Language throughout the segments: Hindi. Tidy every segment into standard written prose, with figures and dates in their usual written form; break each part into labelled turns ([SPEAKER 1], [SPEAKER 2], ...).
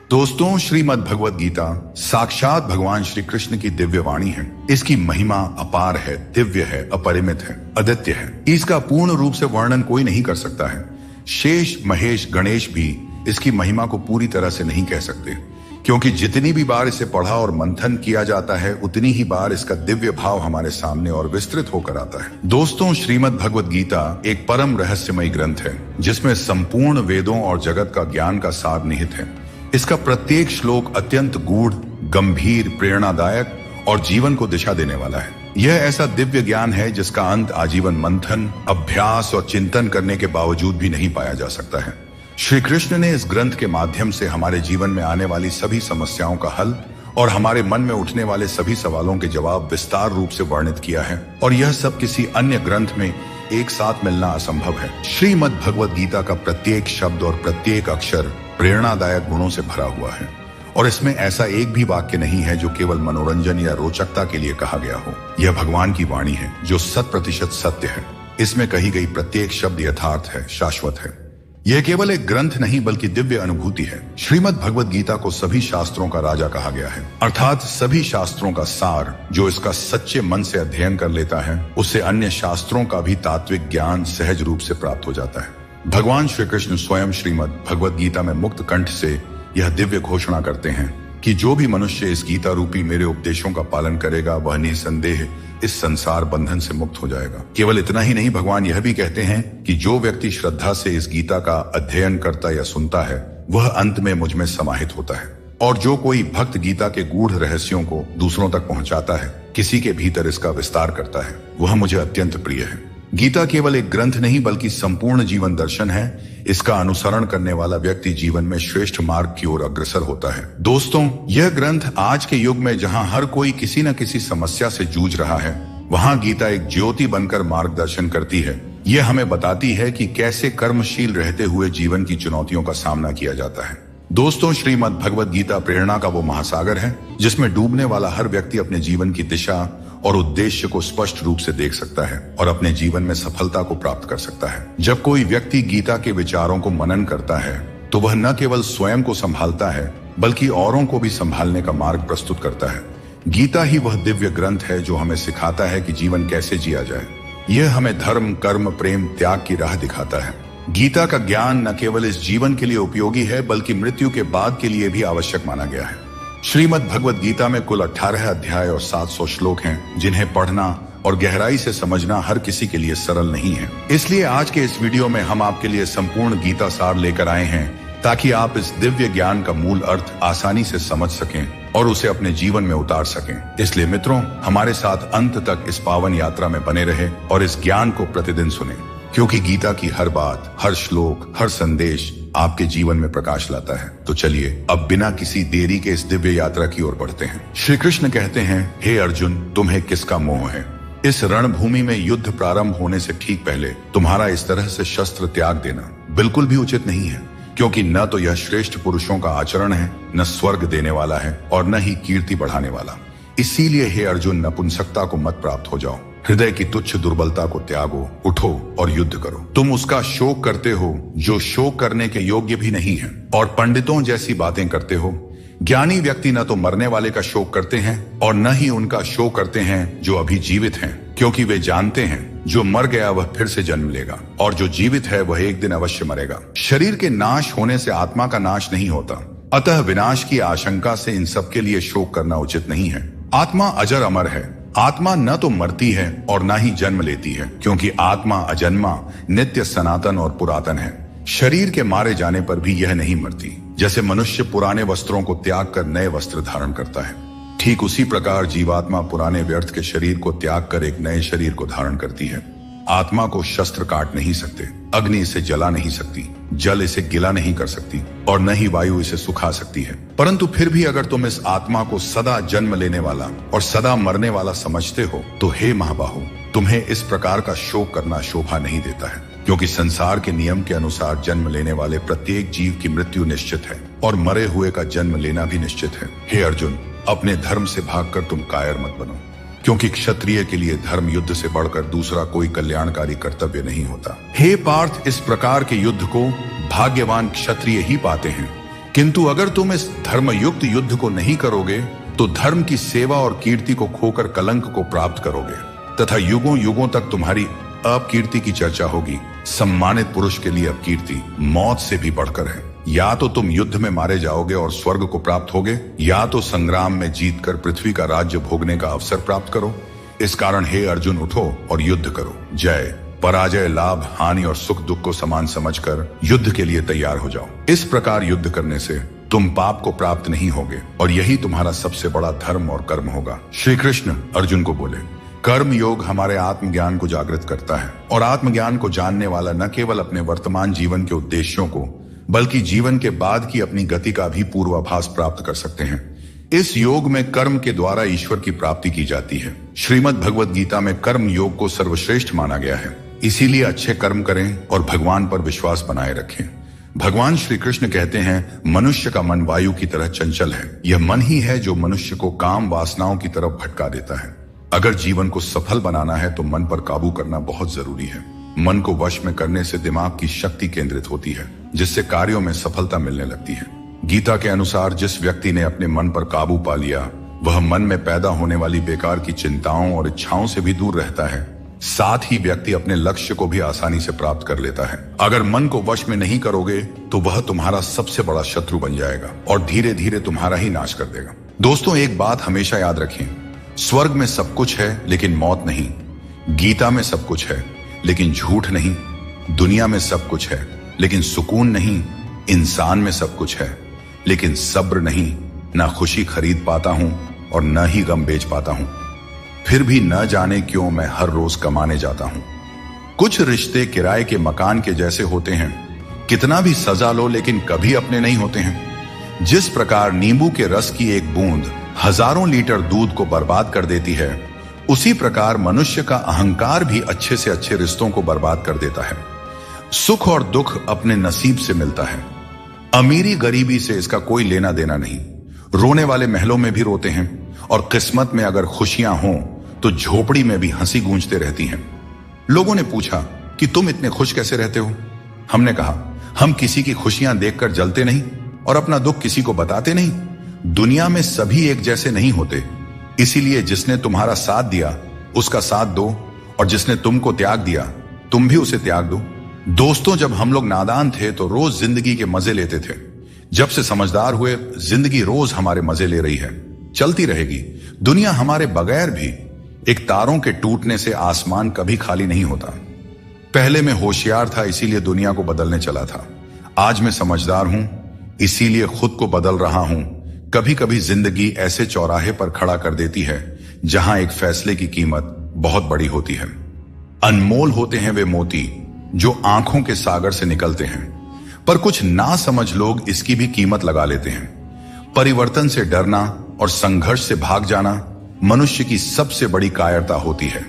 [SPEAKER 1] दोस्तों, श्रीमद् भगवद गीता साक्षात भगवान श्री कृष्ण की दिव्य वाणी है। इसकी महिमा अपार है, दिव्य है, अपरिमित है, अद्वितीय है। इसका पूर्ण रूप से वर्णन कोई नहीं कर सकता है। शेष, महेश, गणेश भी इसकी महिमा को पूरी तरह से नहीं कह सकते, क्योंकि जितनी भी बार इसे पढ़ा और मंथन किया जाता है, उतनी ही बार इसका दिव्य भाव हमारे सामने और विस्तृत होकर आता है। दोस्तों, श्रीमद् भगवद गीता एक परम रहस्यमयी ग्रंथ है, जिसमें संपूर्ण वेदों और जगत का ज्ञान का सार निहित है। इसका प्रत्येक श्लोक अत्यंत गूढ़, गंभीर, प्रेरणादायक और जीवन को दिशा देने वाला है। यह ऐसा दिव्य ज्ञान है जिसका अंत आजीवन मंथन, अभ्यास और चिंतन करने के बावजूद भी नहीं पाया जा सकता है। श्री कृष्ण ने इस ग्रंथ के माध्यम से हमारे जीवन में आने वाली सभी समस्याओं का हल और हमारे मन में उठने वाले सभी सवालों के जवाब विस्तार रूप से वर्णित किया है, और यह सब किसी अन्य ग्रंथ में एक साथ मिलना असंभव है। श्रीमद् भगवद गीता का प्रत्येक शब्द और प्रत्येक अक्षर प्रेरणादायक गुणों से भरा हुआ है, और इसमें ऐसा एक भी वाक्य नहीं है जो केवल मनोरंजन या रोचकता के लिए कहा गया हो। यह भगवान की वाणी है जो 100% सत्य है। इसमें कही गई प्रत्येक शब्द यथार्थ है, शाश्वत है। यह केवल एक ग्रंथ नहीं बल्कि दिव्य अनुभूति है। श्रीमद् भगवद गीता को सभी शास्त्रों का राजा कहा गया है, अर्थात सभी शास्त्रों का सार जो इसका सच्चे मन से अध्ययन कर लेता है, उससे अन्य शास्त्रों का भी तात्विक ज्ञान सहज रूप से प्राप्त हो जाता है। भगवान श्री कृष्ण स्वयं श्रीमद् भगवद गीता में मुक्त कंठ से यह दिव्य घोषणा करते हैं कि जो भी मनुष्य इस गीता रूपी मेरे उपदेशों का पालन करेगा, वह निसंदेह इस संसार बंधन से मुक्त हो जाएगा। केवल इतना ही नहीं, भगवान यह भी कहते हैं कि जो व्यक्ति श्रद्धा से इस गीता का अध्ययन करता या सुनता है, वह अंत में मुझ में समाहित होता है। और जो कोई भक्त गीता के गूढ़ रहस्यों को दूसरों तक पहुंचाता है, किसी के भीतर इसका विस्तार करता है, वह मुझे अत्यंत प्रिय है। गीता केवल एक ग्रंथ नहीं बल्कि संपूर्ण जीवन दर्शन है। इसका अनुसरण करने वाला व्यक्ति जीवन में श्रेष्ठ मार्ग की ओर अग्रसर होता है। दोस्तों, यह ग्रंथ आज के युग में जहां हर कोई किसी न किसी समस्या से जूझ रहा है, वहां गीता एक ज्योति बनकर मार्गदर्शन करती है। यह हमें बताती है कि कैसे कर्मशील रहते हुए जीवन की चुनौतियों का सामना किया जाता है। दोस्तों, श्रीमद् भगवद गीता प्रेरणा का वो महासागर है जिसमें डूबने वाला हर व्यक्ति अपने जीवन की दिशा और उद्देश्य को स्पष्ट रूप से देख सकता है और अपने जीवन में सफलता को प्राप्त कर सकता है। जब कोई व्यक्ति गीता के विचारों को मनन करता है, तो वह न केवल स्वयं को संभालता है बल्कि औरों को भी संभालने का मार्ग प्रस्तुत करता है। गीता ही वह दिव्य ग्रंथ है जो हमें सिखाता है कि जीवन कैसे जिया जाए। यह हमें धर्म, कर्म, प्रेम, त्याग की राह दिखाता है। गीता का ज्ञान न केवल इस जीवन के लिए उपयोगी है बल्कि मृत्यु के बाद के लिए भी आवश्यक माना गया है। श्रीमद् भगवद गीता में कुल 18 अध्याय और 700 श्लोक हैं, जिन्हें पढ़ना और गहराई से समझना हर किसी के लिए सरल नहीं है। इसलिए आज के इस वीडियो में हम आपके लिए संपूर्ण गीता सार लेकर आए हैं, ताकि आप इस दिव्य ज्ञान का मूल अर्थ आसानी से समझ सकें और उसे अपने जीवन में उतार सकें। इसलिए मित्रों, हमारे साथ अंत तक इस पावन यात्रा में बने रहे और इस ज्ञान को प्रतिदिन सुने, क्योंकि गीता की हर बात, हर श्लोक, हर संदेश आपके जीवन में प्रकाश लाता है। तो चलिए अब बिना किसी देरी के इस दिव्य यात्रा की ओर बढ़ते हैं। श्री कृष्ण कहते हैं, हे अर्जुन, तुम्हें किसका मोह है? इस रणभूमि में युद्ध प्रारंभ होने से ठीक पहले तुम्हारा इस तरह से शस्त्र त्याग देना बिल्कुल भी उचित नहीं है, क्योंकि न तो यह श्रेष्ठ पुरुषों का आचरण है, न स्वर्ग देने वाला है और न ही कीर्ति बढ़ाने वाला। इसीलिए हे अर्जुन, नपुंसकता को मत प्राप्त हो जाओ। हृदय की तुच्छ दुर्बलता को त्यागो, उठो और युद्ध करो। तुम उसका शोक करते हो जो शोक करने के योग्य भी नहीं है, और पंडितों जैसी बातें करते हो। ज्ञानी व्यक्ति न तो मरने वाले का शोक करते हैं और न ही उनका शोक करते हैं जो अभी जीवित हैं, क्योंकि वे जानते हैं जो मर गया वह फिर से जन्म लेगा, और जो जीवित है वह एक दिन अवश्य मरेगा। शरीर के नाश होने से आत्मा का नाश नहीं होता, अतः विनाश की आशंका से इन सब के लिए शोक करना उचित नहीं है। आत्मा अजर अमर है। आत्मा न तो मरती है और न ही जन्म लेती है, क्योंकि आत्मा अजन्मा, नित्य, सनातन और पुरातन है। शरीर के मारे जाने पर भी यह नहीं मरती। जैसे मनुष्य पुराने वस्त्रों को त्याग कर नए वस्त्र धारण करता है, ठीक उसी प्रकार जीवात्मा पुराने व्यर्थ के शरीर को त्याग कर एक नए शरीर को धारण करती है। आत्मा को शस्त्र काट नहीं सकते, अग्नि इसे जला नहीं सकती, जल इसे गिला नहीं कर सकती और न ही वायु इसे सुखा सकती है। परंतु फिर भी अगर तुम इस आत्मा को सदा जन्म लेने वाला और सदा मरने वाला समझते हो, तो हे महाबाहु, तुम्हें इस प्रकार का शोक करना शोभा नहीं देता है, क्योंकि संसार के नियम के अनुसार जन्म लेने वाले प्रत्येक जीव की मृत्यु निश्चित है और मरे हुए का जन्म लेना भी निश्चित है। हे अर्जुन, अपने धर्म से भागकर तुम कायर मत बनो, क्योंकि क्षत्रिय के लिए धर्म युद्ध से बढ़कर दूसरा कोई कल्याणकारी कर्तव्य नहीं होता। हे पार्थ, इस प्रकार के युद्ध को भाग्यवान क्षत्रिय ही पाते हैं, किंतु अगर तुम इस धर्मयुक्त युद्ध को नहीं करोगे तो धर्म की सेवा और कीर्ति को खोकर कलंक को प्राप्त करोगे तथा युगों युगों तक तुम्हारी अपकीर्ति की चर्चा होगी। सम्मानित पुरुष के लिए अपकीर्ति मौत से भी बढ़कर है। या तो तुम युद्ध में मारे जाओगे और स्वर्ग को प्राप्त होगे, या तो संग्राम में जीतकर पृथ्वी का राज्य भोगने का अवसर प्राप्त करो। इस कारण हे अर्जुन, उठो और युद्ध करो। जय पराजय, लाभ हानि और सुख दुख को समान समझकर युद्ध के लिए तैयार हो जाओ। इस प्रकार युद्ध करने से तुम पाप को प्राप्त नहीं होगे और यही तुम्हारा सबसे बड़ा धर्म और कर्म होगा। श्री कृष्ण अर्जुन को बोले, कर्म योग हमारे आत्मज्ञान को जागृत करता है और आत्मज्ञान को जानने वाला न केवल अपने वर्तमान जीवन के उद्देश्यों को बल्कि जीवन के बाद की अपनी गति का भी पूर्वाभास प्राप्त कर सकते हैं। इस योग में कर्म के द्वारा ईश्वर की प्राप्ति की जाती है। श्रीमद् भगवद गीता में कर्म योग को सर्वश्रेष्ठ माना गया है। इसीलिए अच्छे कर्म करें और भगवान पर विश्वास बनाए रखें। भगवान श्री कृष्ण कहते हैं, मनुष्य का मन वायु की तरह चंचल है। यह मन ही है जो मनुष्य को काम वासनाओं की तरफ भटका देता है। अगर जीवन को सफल बनाना है तो मन पर काबू करना बहुत जरूरी है। मन को वश में करने से दिमाग की शक्ति केंद्रित होती है, जिससे कार्यों में सफलता मिलने लगती है। गीता के अनुसार जिस व्यक्ति ने अपने मन पर काबू पा लिया, वह मन में पैदा होने वाली बेकार की चिंताओं और इच्छाओं से भी दूर रहता है। साथ ही व्यक्ति अपने लक्ष्य को भी आसानी से प्राप्त कर लेता है। अगर मन को वश में नहीं करोगे तो वह तुम्हारा सबसे बड़ा शत्रु बन जाएगा और धीरे धीरे तुम्हारा ही नाश कर देगा। दोस्तों, एक बात हमेशा याद रखें, स्वर्ग में सब कुछ है लेकिन मौत नहीं। गीता में सब कुछ है लेकिन झूठ नहीं। दुनिया में सब कुछ है लेकिन सुकून नहीं। इंसान में सब कुछ है लेकिन सब्र नहीं। ना खुशी खरीद पाता हूं और न ही गम बेच पाता हूं। फिर भी न जाने क्यों मैं हर रोज कमाने जाता हूं। कुछ रिश्ते किराए के मकान के जैसे होते हैं, कितना भी सजा लो लेकिन कभी अपने नहीं होते हैं। जिस प्रकार नींबू के रस की एक बूंद हजारों लीटर दूध को बर्बाद कर देती है, उसी प्रकार मनुष्य का अहंकार भी अच्छे से अच्छे रिश्तों को बर्बाद कर देता है। सुख और दुख अपने नसीब से मिलता है। अमीरी गरीबी से इसका कोई लेना देना नहीं। रोने वाले महलों में भी रोते हैं और किस्मत में अगर खुशियां हों तो झोपड़ी में भी हंसी गूंजते रहती हैं। लोगों ने पूछा कि तुम इतने खुश कैसे रहते हो? हमने कहा, हम किसी की खुशियां देखकर जलते नहीं और अपना दुख किसी को बताते नहीं। दुनिया में सभी एक जैसे नहीं होते, इसीलिए जिसने तुम्हारा साथ दिया उसका साथ दो और जिसने तुमको त्याग दिया तुम भी उसे त्याग दो। दोस्तों, जब हम लोग नादान थे तो रोज जिंदगी के मजे लेते थे। जब से समझदार हुए, जिंदगी रोज हमारे मजे ले रही है, चलती रहेगी। दुनिया हमारे बगैर भी एक तारों के टूटने से आसमान कभी खाली नहीं होता। पहले मैं होशियार था, इसीलिए दुनिया को बदलने चला था। आज मैं समझदार हूं, इसीलिए खुद को बदल रहा हूं। कभी कभी जिंदगी ऐसे चौराहे पर खड़ा कर देती है जहां एक फैसले की कीमत बहुत बड़ी होती है। अनमोल होते हैं वे मोती जो आंखों के सागर से निकलते हैं, पर कुछ ना समझ लोग इसकी भी कीमत लगा लेते हैं। परिवर्तन से डरना और संघर्ष से भाग जाना मनुष्य की सबसे बड़ी कायरता होती है।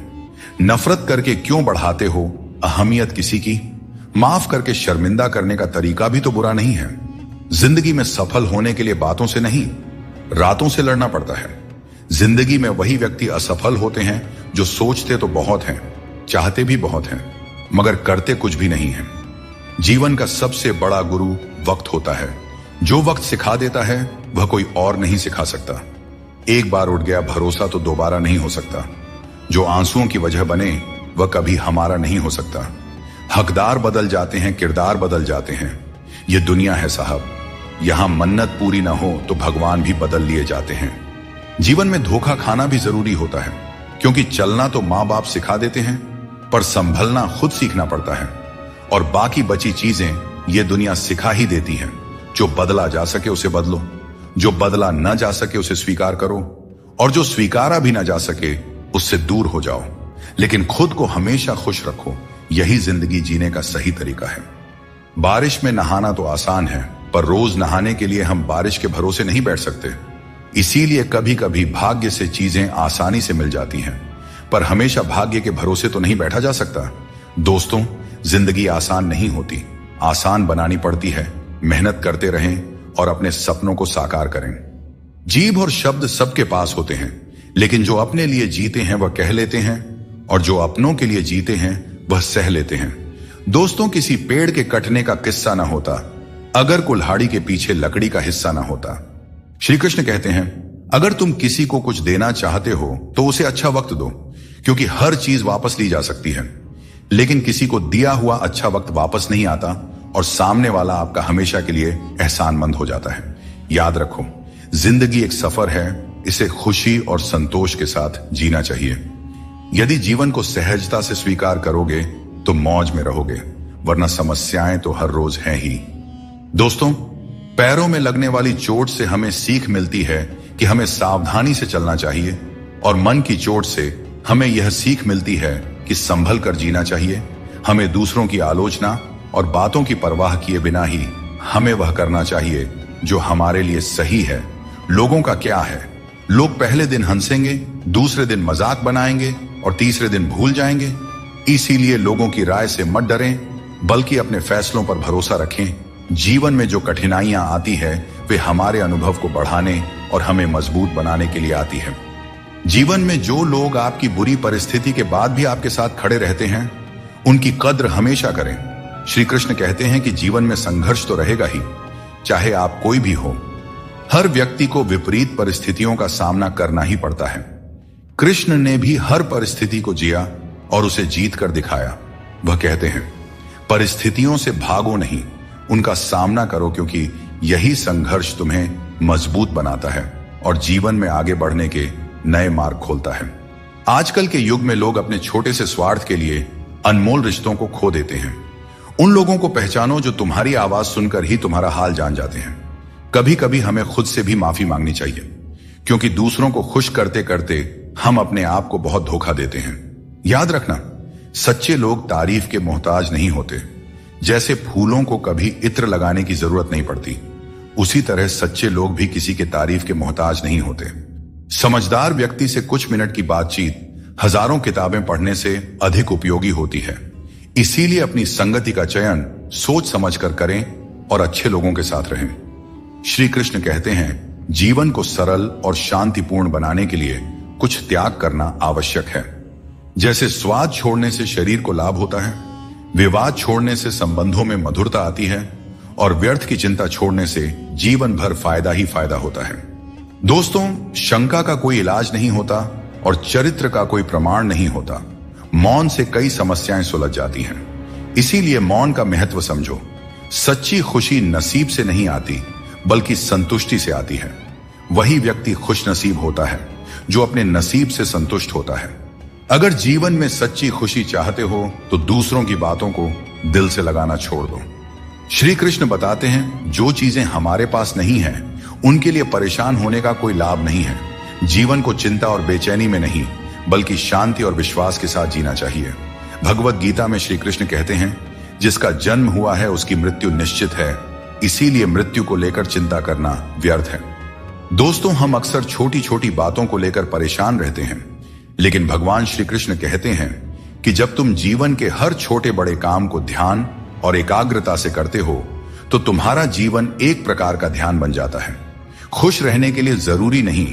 [SPEAKER 1] नफरत करके क्यों बढ़ाते हो अहमियत किसी की? माफ करके शर्मिंदा करने का तरीका भी तो बुरा नहीं है। जिंदगी में सफल होने के लिए बातों से नहीं, रातों से लड़ना पड़ता है। जिंदगी में वही व्यक्ति असफल होते हैं जो सोचते तो बहुत हैं, चाहते भी बहुत हैं, मगर करते कुछ भी नहीं है। जीवन का सबसे बड़ा गुरु वक्त होता है। जो वक्त सिखा देता है वह कोई और नहीं सिखा सकता। एक बार उठ गया भरोसा तो दोबारा नहीं हो सकता। जो आंसुओं की वजह बने वह कभी हमारा नहीं हो सकता। हकदार बदल जाते हैं, किरदार बदल जाते हैं। ये दुनिया है साहब, यहां मन्नत पूरी ना हो तो भगवान भी बदल लिए जाते हैं। जीवन में धोखा खाना भी जरूरी होता है, क्योंकि चलना तो माँ बाप सिखा देते हैं, पर संभलना खुद सीखना पड़ता है। और बाकी बची चीजें ये दुनिया सिखा ही देती है। जो बदला जा सके उसे बदलो, जो बदला न जा सके उसे स्वीकार करो, और जो स्वीकारा भी ना जा सके उससे दूर हो जाओ। लेकिन खुद को हमेशा खुश रखो, यही जिंदगी जीने का सही तरीका है। बारिश में नहाना तो आसान है, पर रोज नहाने के लिए हम बारिश के भरोसे नहीं बैठ सकते। इसीलिए कभी कभी भाग्य से चीजें आसानी से मिल जाती हैं, पर हमेशा भाग्य के भरोसे तो नहीं बैठा जा सकता। दोस्तों, जिंदगी आसान नहीं होती, आसान बनानी पड़ती है। मेहनत करते रहें और अपने सपनों को साकार करें। जीभ और शब्द सबके पास होते हैं, लेकिन जो अपने लिए जीते हैं वह कह लेते हैं, और जो अपनों के लिए जीते हैं वह सह लेते हैं। दोस्तों, किसी पेड़ के कटने का किस्सा ना होता अगर कुल्हाड़ी के पीछे लकड़ी का हिस्सा ना होता। श्री कृष्ण कहते हैं, अगर तुम किसी को कुछ देना चाहते हो तो उसे अच्छा वक्त दो, क्योंकि हर चीज वापस ली जा सकती है, लेकिन किसी को दिया हुआ अच्छा वक्त वापस नहीं आता और सामने वाला आपका हमेशा के लिए एहसानमंद हो जाता है। याद रखो, जिंदगी एक सफर है, इसे खुशी और संतोष के साथ जीना चाहिए। यदि जीवन को सहजता से स्वीकार करोगे तो मौज में रहोगे, वरना समस्याएं तो हर रोज हैं ही। दोस्तों, पैरों में लगने वाली चोट से हमें सीख मिलती है कि हमें सावधानी से चलना चाहिए, और मन की चोट से हमें यह सीख मिलती है कि संभल कर जीना चाहिए। हमें दूसरों की आलोचना और बातों की परवाह किए बिना ही हमें वह करना चाहिए जो हमारे लिए सही है। लोगों का क्या है, लोग पहले दिन हंसेंगे, दूसरे दिन मजाक बनाएंगे और तीसरे दिन भूल जाएंगे। इसीलिए लोगों की राय से मत डरें, बल्कि अपने फैसलों पर भरोसा रखें। जीवन में जो कठिनाइयां आती है वे हमारे अनुभव को बढ़ाने और हमें मजबूत बनाने के लिए आती है। जीवन में जो लोग आपकी बुरी परिस्थिति के बाद भी आपके साथ खड़े रहते हैं, उनकी कद्र हमेशा करें। श्री कृष्ण कहते हैं कि जीवन में संघर्ष तो रहेगा ही, चाहे आप कोई भी हो। हर व्यक्ति को विपरीत परिस्थितियों का सामना करना ही पड़ता है। कृष्ण ने भी हर परिस्थिति को जिया और उसे जीत कर दिखाया। वह कहते हैं, परिस्थितियों से भागो नहीं, उनका सामना करो, क्योंकि यही संघर्ष तुम्हें मजबूत बनाता है और जीवन में आगे बढ़ने के नए मार्ग खोलता है। आजकल के युग में लोग अपने छोटे से स्वार्थ के लिए अनमोल रिश्तों को खो देते हैं। उन लोगों को पहचानो जो तुम्हारी आवाज सुनकर ही तुम्हारा हाल जान जाते हैं। कभी कभी हमें खुद से भी माफी मांगनी चाहिए, क्योंकि दूसरों को खुश करते करते हम अपने आप को बहुत धोखा देते हैं। याद रखना, सच्चे लोग तारीफ के मोहताज नहीं होते। जैसे फूलों को कभी इत्र लगाने की जरूरत नहीं पड़ती, उसी तरह सच्चे लोग भी किसी के तारीफ के मोहताज नहीं होते। समझदार व्यक्ति से कुछ मिनट की बातचीत हजारों किताबें पढ़ने से अधिक उपयोगी होती है। इसीलिए अपनी संगति का चयन सोच समझकर करें और अच्छे लोगों के साथ रहें। श्री कृष्ण कहते हैं, जीवन को सरल और शांतिपूर्ण बनाने के लिए कुछ त्याग करना आवश्यक है। जैसे स्वाद छोड़ने से शरीर को लाभ होता है, विवाद छोड़ने से संबंधों में मधुरता आती है, और व्यर्थ की चिंता छोड़ने से जीवन भर फायदा ही फायदा होता है। दोस्तों, शंका का कोई इलाज नहीं होता और चरित्र का कोई प्रमाण नहीं होता। मौन से कई समस्याएं सुलझ जाती हैं। इसीलिए मौन का महत्व समझो। सच्ची खुशी नसीब से नहीं आती, बल्कि संतुष्टि से आती है। वही व्यक्ति खुशनसीब होता है जो अपने नसीब से संतुष्ट होता है। अगर जीवन में सच्ची खुशी चाहते हो तो दूसरों की बातों को दिल से लगाना छोड़ दो। श्री कृष्ण बताते हैं, जो चीजें हमारे पास नहीं है उनके लिए परेशान होने का कोई लाभ नहीं है। जीवन को चिंता और बेचैनी में नहीं, बल्कि शांति और विश्वास के साथ जीना चाहिए। भगवत गीता में श्री कृष्ण कहते हैं, जिसका जन्म हुआ है उसकी मृत्यु निश्चित है, इसीलिए मृत्यु को लेकर चिंता करना व्यर्थ है। दोस्तों, हम अक्सर छोटी छोटी बातों को लेकर परेशान रहते हैं, लेकिन भगवान श्री कृष्ण कहते हैं कि जब तुम जीवन के हर छोटे बड़े काम को ध्यान और एकाग्रता से करते हो तो तुम्हारा जीवन एक प्रकार का ध्यान बन जाता है। खुश रहने के लिए जरूरी नहीं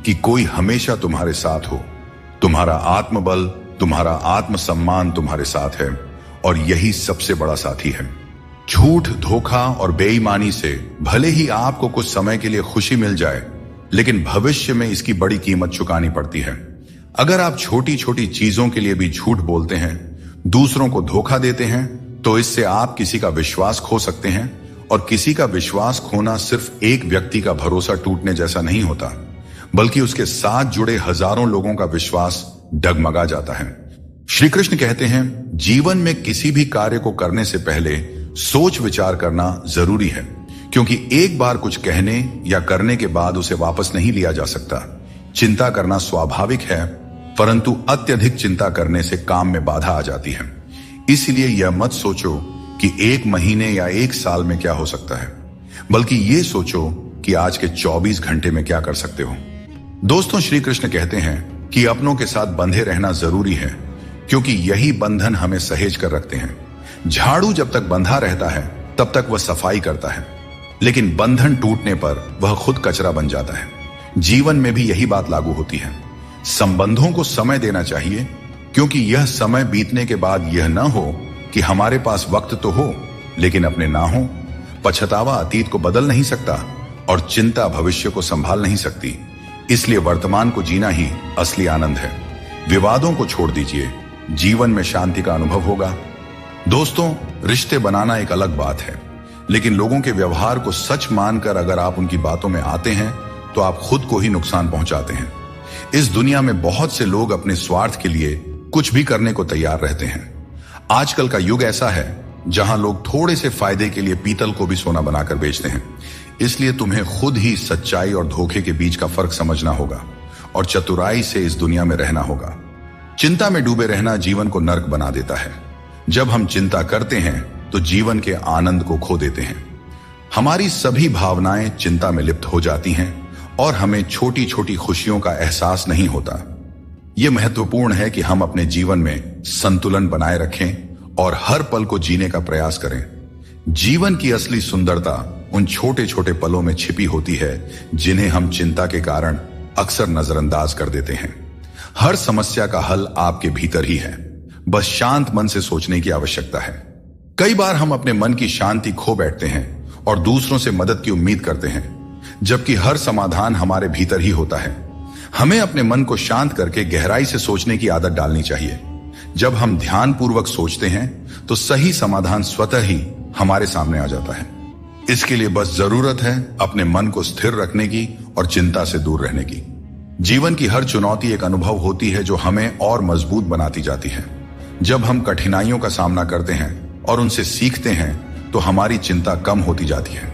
[SPEAKER 1] कि कोई हमेशा तुम्हारे साथ हो। तुम्हारा आत्मबल, तुम्हारा आत्मसम्मान तुम्हारे साथ है, और यही सबसे बड़ा साथी है। झूठ, धोखा और बेईमानी से भले ही आपको कुछ समय के लिए खुशी मिल जाए, लेकिन भविष्य में इसकी बड़ी कीमत चुकानी पड़ती है। अगर आप छोटी छोटी चीजों के लिए भी झूठ बोलते हैं, दूसरों को धोखा देते हैं, तो इससे आप किसी का विश्वास खो सकते हैं, और किसी का विश्वास खोना सिर्फ एक व्यक्ति का भरोसा टूटने जैसा नहीं होता, बल्कि उसके साथ जुड़े हजारों लोगों का विश्वास डगमगा जाता है। श्री कृष्ण कहते हैं, जीवन में किसी भी कार्य को करने से पहले सोच विचार करना जरूरी है, क्योंकि एक बार कुछ कहने या करने के बाद उसे वापस नहीं लिया जा सकता। चिंता करना स्वाभाविक है, परंतु अत्यधिक चिंता करने से काम में बाधा आ जाती है। इसलिए यह मत सोचो कि एक महीने या एक साल में क्या हो सकता है, बल्कि ये सोचो कि आज के 24 घंटे में क्या कर सकते हो। दोस्तों, श्री कृष्ण कहते हैं कि अपनों के साथ बंधे रहना जरूरी है, क्योंकि यही बंधन हमें सहेज कर रखते हैं। झाड़ू जब तक बंधा रहता है तब तक वह सफाई करता है, लेकिन बंधन टूटने पर वह खुद कचरा बन जाता है। जीवन में भी यही बात लागू होती है। संबंधों को समय देना चाहिए, क्योंकि यह समय बीतने के बाद यह न हो कि हमारे पास वक्त तो हो लेकिन अपने ना हो। पछतावा अतीत को बदल नहीं सकता और चिंता भविष्य को संभाल नहीं सकती। इसलिए वर्तमान को जीना ही असली आनंद है। विवादों को छोड़ दीजिए, जीवन में शांति का अनुभव होगा। दोस्तों, रिश्ते बनाना एक अलग बात है, लेकिन लोगों के व्यवहार को सच मानकर अगर आप उनकी बातों में आते हैं तो आप खुद को ही नुकसान पहुंचाते हैं। इस दुनिया में बहुत से लोग अपने स्वार्थ के लिए कुछ भी करने को तैयार रहते हैं। आजकल का युग ऐसा है जहां लोग थोड़े से फायदे के लिए पीतल को भी सोना बनाकर बेचते हैं। इसलिए तुम्हें खुद ही सच्चाई और धोखे के बीच का फर्क समझना होगा और चतुराई से इस दुनिया में रहना होगा। चिंता में डूबे रहना जीवन को नर्क बना देता है। जब हम चिंता करते हैं तो जीवन के आनंद को खो देते हैं। हमारी सभी भावनाएं चिंता में लिप्त हो जाती हैं और हमें छोटी छोटी खुशियों का एहसास नहीं होता। यह महत्वपूर्ण है कि हम अपने जीवन में संतुलन बनाए रखें और हर पल को जीने का प्रयास करें। जीवन की असली सुंदरता उन छोटे छोटे पलों में छिपी होती है जिन्हें हम चिंता के कारण अक्सर नजरअंदाज कर देते हैं। हर समस्या का हल आपके भीतर ही है, बस शांत मन से सोचने की आवश्यकता है। कई बार हम अपने मन की शांति खो बैठते हैं और दूसरों से मदद की उम्मीद करते हैं, जबकि हर समाधान हमारे भीतर ही होता है। हमें अपने मन को शांत करके गहराई से सोचने की आदत डालनी चाहिए। जब हम ध्यानपूर्वक सोचते हैं तो सही समाधान स्वतः ही हमारे सामने आ जाता है। इसके लिए बस जरूरत है अपने मन को स्थिर रखने की और चिंता से दूर रहने की। जीवन की हर चुनौती एक अनुभव होती है जो हमें और मजबूत बनाती जाती है। जब हम कठिनाइयों का सामना करते हैं और उनसे सीखते हैं तो हमारी चिंता कम होती जाती है।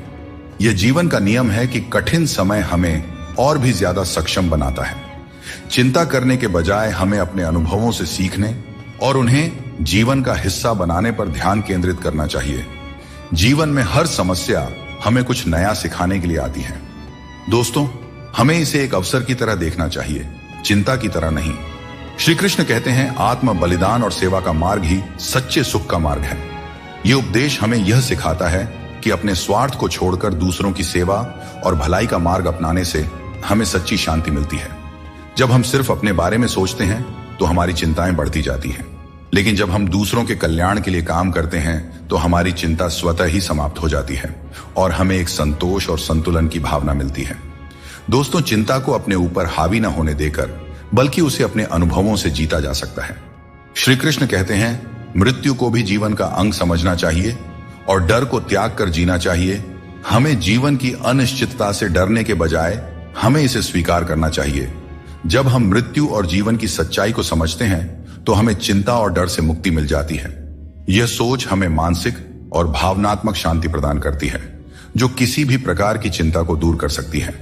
[SPEAKER 1] यह जीवन का नियम है कि कठिन समय हमें और भी ज्यादा सक्षम बनाता है। चिंता करने के बजाय हमें अपने अनुभवों से सीखने और उन्हें जीवन का हिस्सा बनाने पर ध्यान केंद्रित करना चाहिए। जीवन में हर समस्या हमें कुछ नया सिखाने के लिए आती है। दोस्तों, हमें इसे एक अवसर की तरह देखना चाहिए, चिंता की तरह नहीं। श्री कृष्ण कहते हैं, आत्म बलिदान और सेवा का मार्ग ही सच्चे सुख का मार्ग है। यह उपदेश हमें यह सिखाता है कि अपने स्वार्थ को छोड़कर दूसरों की सेवा और भलाई का मार्ग अपनाने से हमें सच्ची शांति मिलती है। जब हम सिर्फ अपने बारे में सोचते हैं तो हमारी चिंताएं बढ़ती जाती हैं, लेकिन जब हम दूसरों के कल्याण के लिए काम करते हैं तो हमारी चिंता स्वतः ही समाप्त हो जाती है और हमें एक संतोष और संतुलन की भावना मिलती है। दोस्तों, चिंता को अपने ऊपर हावी न होने देकर बल्कि उसे अपने अनुभवों से जीता जा सकता है। श्री कृष्ण कहते हैं, मृत्यु को भी जीवन का अंग समझना चाहिए और डर को त्याग कर जीना चाहिए। हमें जीवन की अनिश्चितता से डरने के बजाय हमें इसे स्वीकार करना चाहिए। जब हम मृत्यु और जीवन की सच्चाई को समझते हैं तो हमें चिंता और डर से मुक्ति मिल जाती है। यह सोच हमें मानसिक और भावनात्मक शांति प्रदान करती है, जो किसी भी प्रकार की चिंता को दूर कर सकती है।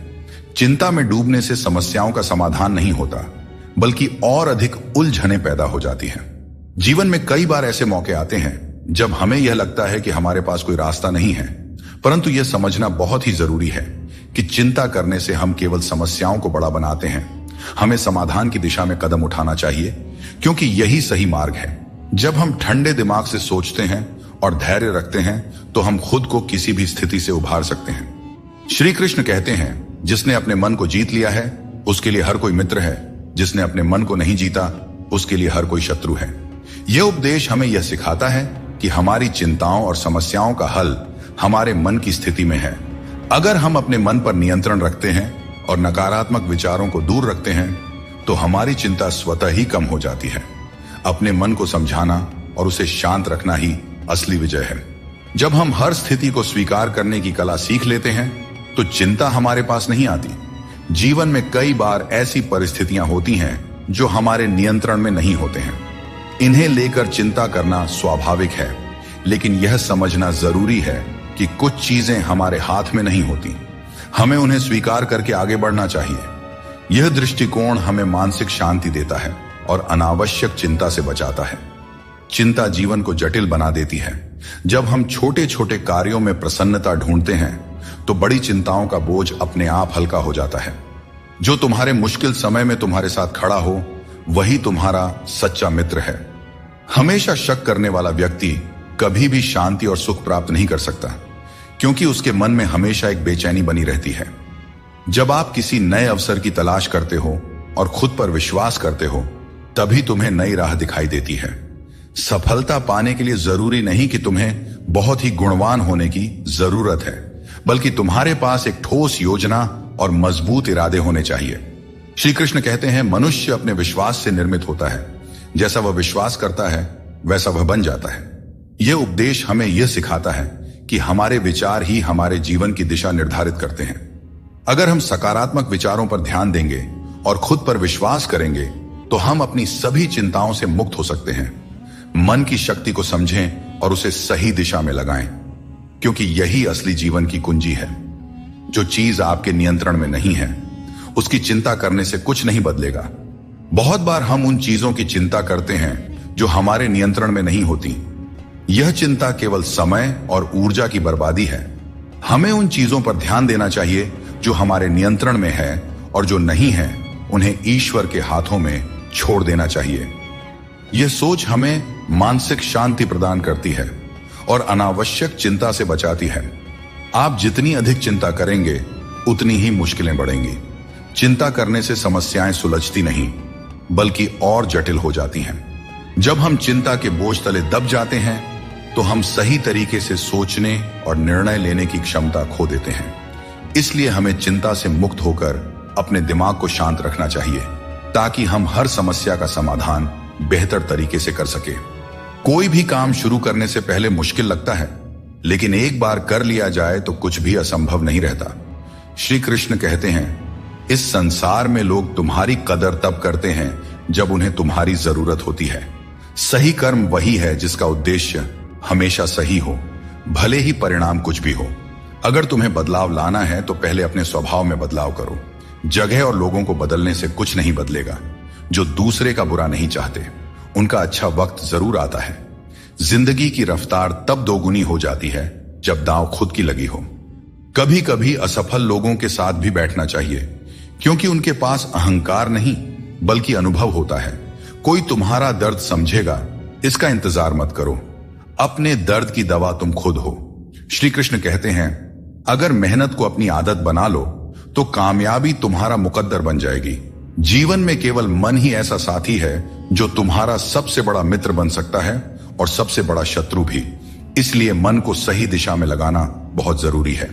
[SPEAKER 1] चिंता में डूबने से समस्याओं का समाधान नहीं होता, बल्कि और अधिक उलझनें पैदा हो जाती हैं। जीवन में कई बार ऐसे मौके आते हैं जब हमें यह लगता है कि हमारे पास कोई रास्ता नहीं है, परंतु यह समझना बहुत ही जरूरी है कि चिंता करने से हम केवल समस्याओं को बड़ा बनाते हैं। हमें समाधान की दिशा में कदम उठाना चाहिए, क्योंकि यही सही मार्ग है। जब हम ठंडे दिमाग से सोचते हैं और धैर्य रखते हैं तो हम खुद को किसी भी स्थिति से उभार सकते हैं। श्री कृष्ण कहते हैं, जिसने अपने मन को जीत लिया है उसके लिए हर कोई मित्र है, जिसने अपने मन को नहीं जीता उसके लिए हर कोई शत्रु है। यह उपदेश हमें यह सिखाता है कि हमारी चिंताओं और समस्याओं का हल हमारे मन की स्थिति में है। अगर हम अपने मन पर नियंत्रण रखते हैं और नकारात्मक विचारों को दूर रखते हैं तो हमारी चिंता स्वतः ही कम हो जाती है। अपने मन को समझाना और उसे शांत रखना ही असली विजय है। जब हम हर स्थिति को स्वीकार करने की कला सीख लेते हैं तो चिंता हमारे पास नहीं आती। जीवन में कई बार ऐसी परिस्थितियां होती हैं जो हमारे नियंत्रण में नहीं होते हैं। इन्हें लेकर चिंता करना स्वाभाविक है, लेकिन यह समझना जरूरी है कि कुछ चीजें हमारे हाथ में नहीं होती। हमें उन्हें स्वीकार करके आगे बढ़ना चाहिए। यह दृष्टिकोण हमें मानसिक शांति देता है और अनावश्यक चिंता से बचाता है। चिंता जीवन को जटिल बना देती है। जब हम छोटे छोटे कार्यों में प्रसन्नता ढूंढते हैं तो बड़ी चिंताओं का बोझ अपने आप हल्का हो जाता है। जो तुम्हारे मुश्किल समय में तुम्हारे साथ खड़ा हो वही तुम्हारा सच्चा मित्र है। हमेशा शक करने वाला व्यक्ति कभी भी शांति और सुख प्राप्त नहीं कर सकता, क्योंकि उसके मन में हमेशा एक बेचैनी बनी रहती है। जब आप किसी नए अवसर की तलाश करते हो और खुद पर विश्वास करते हो, तभी तुम्हें नई राह दिखाई देती है। सफलता पाने के लिए जरूरी नहीं कि तुम्हें बहुत ही गुणवान होने की जरूरत है, बल्कि तुम्हारे पास एक ठोस योजना और मजबूत इरादे होने चाहिए। श्री कृष्ण कहते हैं, मनुष्य अपने विश्वास से निर्मित होता है। जैसा वह विश्वास करता है वैसा वह बन जाता है। यह उपदेश हमें यह सिखाता है कि हमारे विचार ही हमारे जीवन की दिशा निर्धारित करते हैं। अगर हम सकारात्मक विचारों पर ध्यान देंगे और खुद पर विश्वास करेंगे तो हम अपनी सभी चिंताओं से मुक्त हो सकते हैं। मन की शक्ति को समझें और उसे सही दिशा में लगाएं, क्योंकि यही असली जीवन की कुंजी है। जो चीज आपके नियंत्रण में नहीं है उसकी चिंता करने से कुछ नहीं बदलेगा। बहुत बार हम उन चीजों की चिंता करते हैं जो हमारे नियंत्रण में नहीं होती। यह चिंता केवल समय और ऊर्जा की बर्बादी है। हमें उन चीजों पर ध्यान देना चाहिए जो हमारे नियंत्रण में है, और जो नहीं है उन्हें ईश्वर के हाथों में छोड़ देना चाहिए। यह सोच हमें मानसिक शांति प्रदान करती है और अनावश्यक चिंता से बचाती है। आप जितनी अधिक चिंता करेंगे उतनी ही मुश्किलें बढ़ेंगी। चिंता करने से समस्याएं सुलझती नहीं बल्कि और जटिल हो जाती हैं। जब हम चिंता के बोझ तले दब जाते हैं तो हम सही तरीके से सोचने और निर्णय लेने की क्षमता खो देते हैं। इसलिए हमें चिंता से मुक्त होकर अपने दिमाग को शांत रखना चाहिए, ताकि हम हर समस्या का समाधान बेहतर तरीके से कर सके। कोई भी काम शुरू करने से पहले मुश्किल लगता है, लेकिन एक बार कर लिया जाए तो कुछ भी असंभव नहीं रहता। श्री कृष्ण कहते हैं, इस संसार में लोग तुम्हारी कदर तब करते हैं जब उन्हें तुम्हारी जरूरत होती है। सही कर्म वही है जिसका उद्देश्य हमेशा सही हो, भले ही परिणाम कुछ भी हो। अगर तुम्हें बदलाव लाना है तो पहले अपने स्वभाव में बदलाव करो। जगह और लोगों को बदलने से कुछ नहीं बदलेगा। जो दूसरे का बुरा नहीं चाहते उनका अच्छा वक्त जरूर आता है। जिंदगी की रफ्तार तब दोगुनी हो जाती है जब दांव खुद की लगी हो। कभी कभी असफल लोगों के साथ भी बैठना चाहिए, क्योंकि उनके पास अहंकार नहीं बल्कि अनुभव होता है। कोई तुम्हारा दर्द समझेगा, इसका इंतजार मत करो। अपने दर्द की दवा तुम खुद हो। श्री कृष्ण कहते हैं, अगर मेहनत को अपनी आदत बना लो तो कामयाबी तुम्हारा मुकद्दर बन जाएगी। जीवन में केवल मन ही ऐसा साथी है जो तुम्हारा सबसे बड़ा मित्र बन सकता है और सबसे बड़ा शत्रु भी। इसलिए मन को सही दिशा में लगाना बहुत जरूरी है।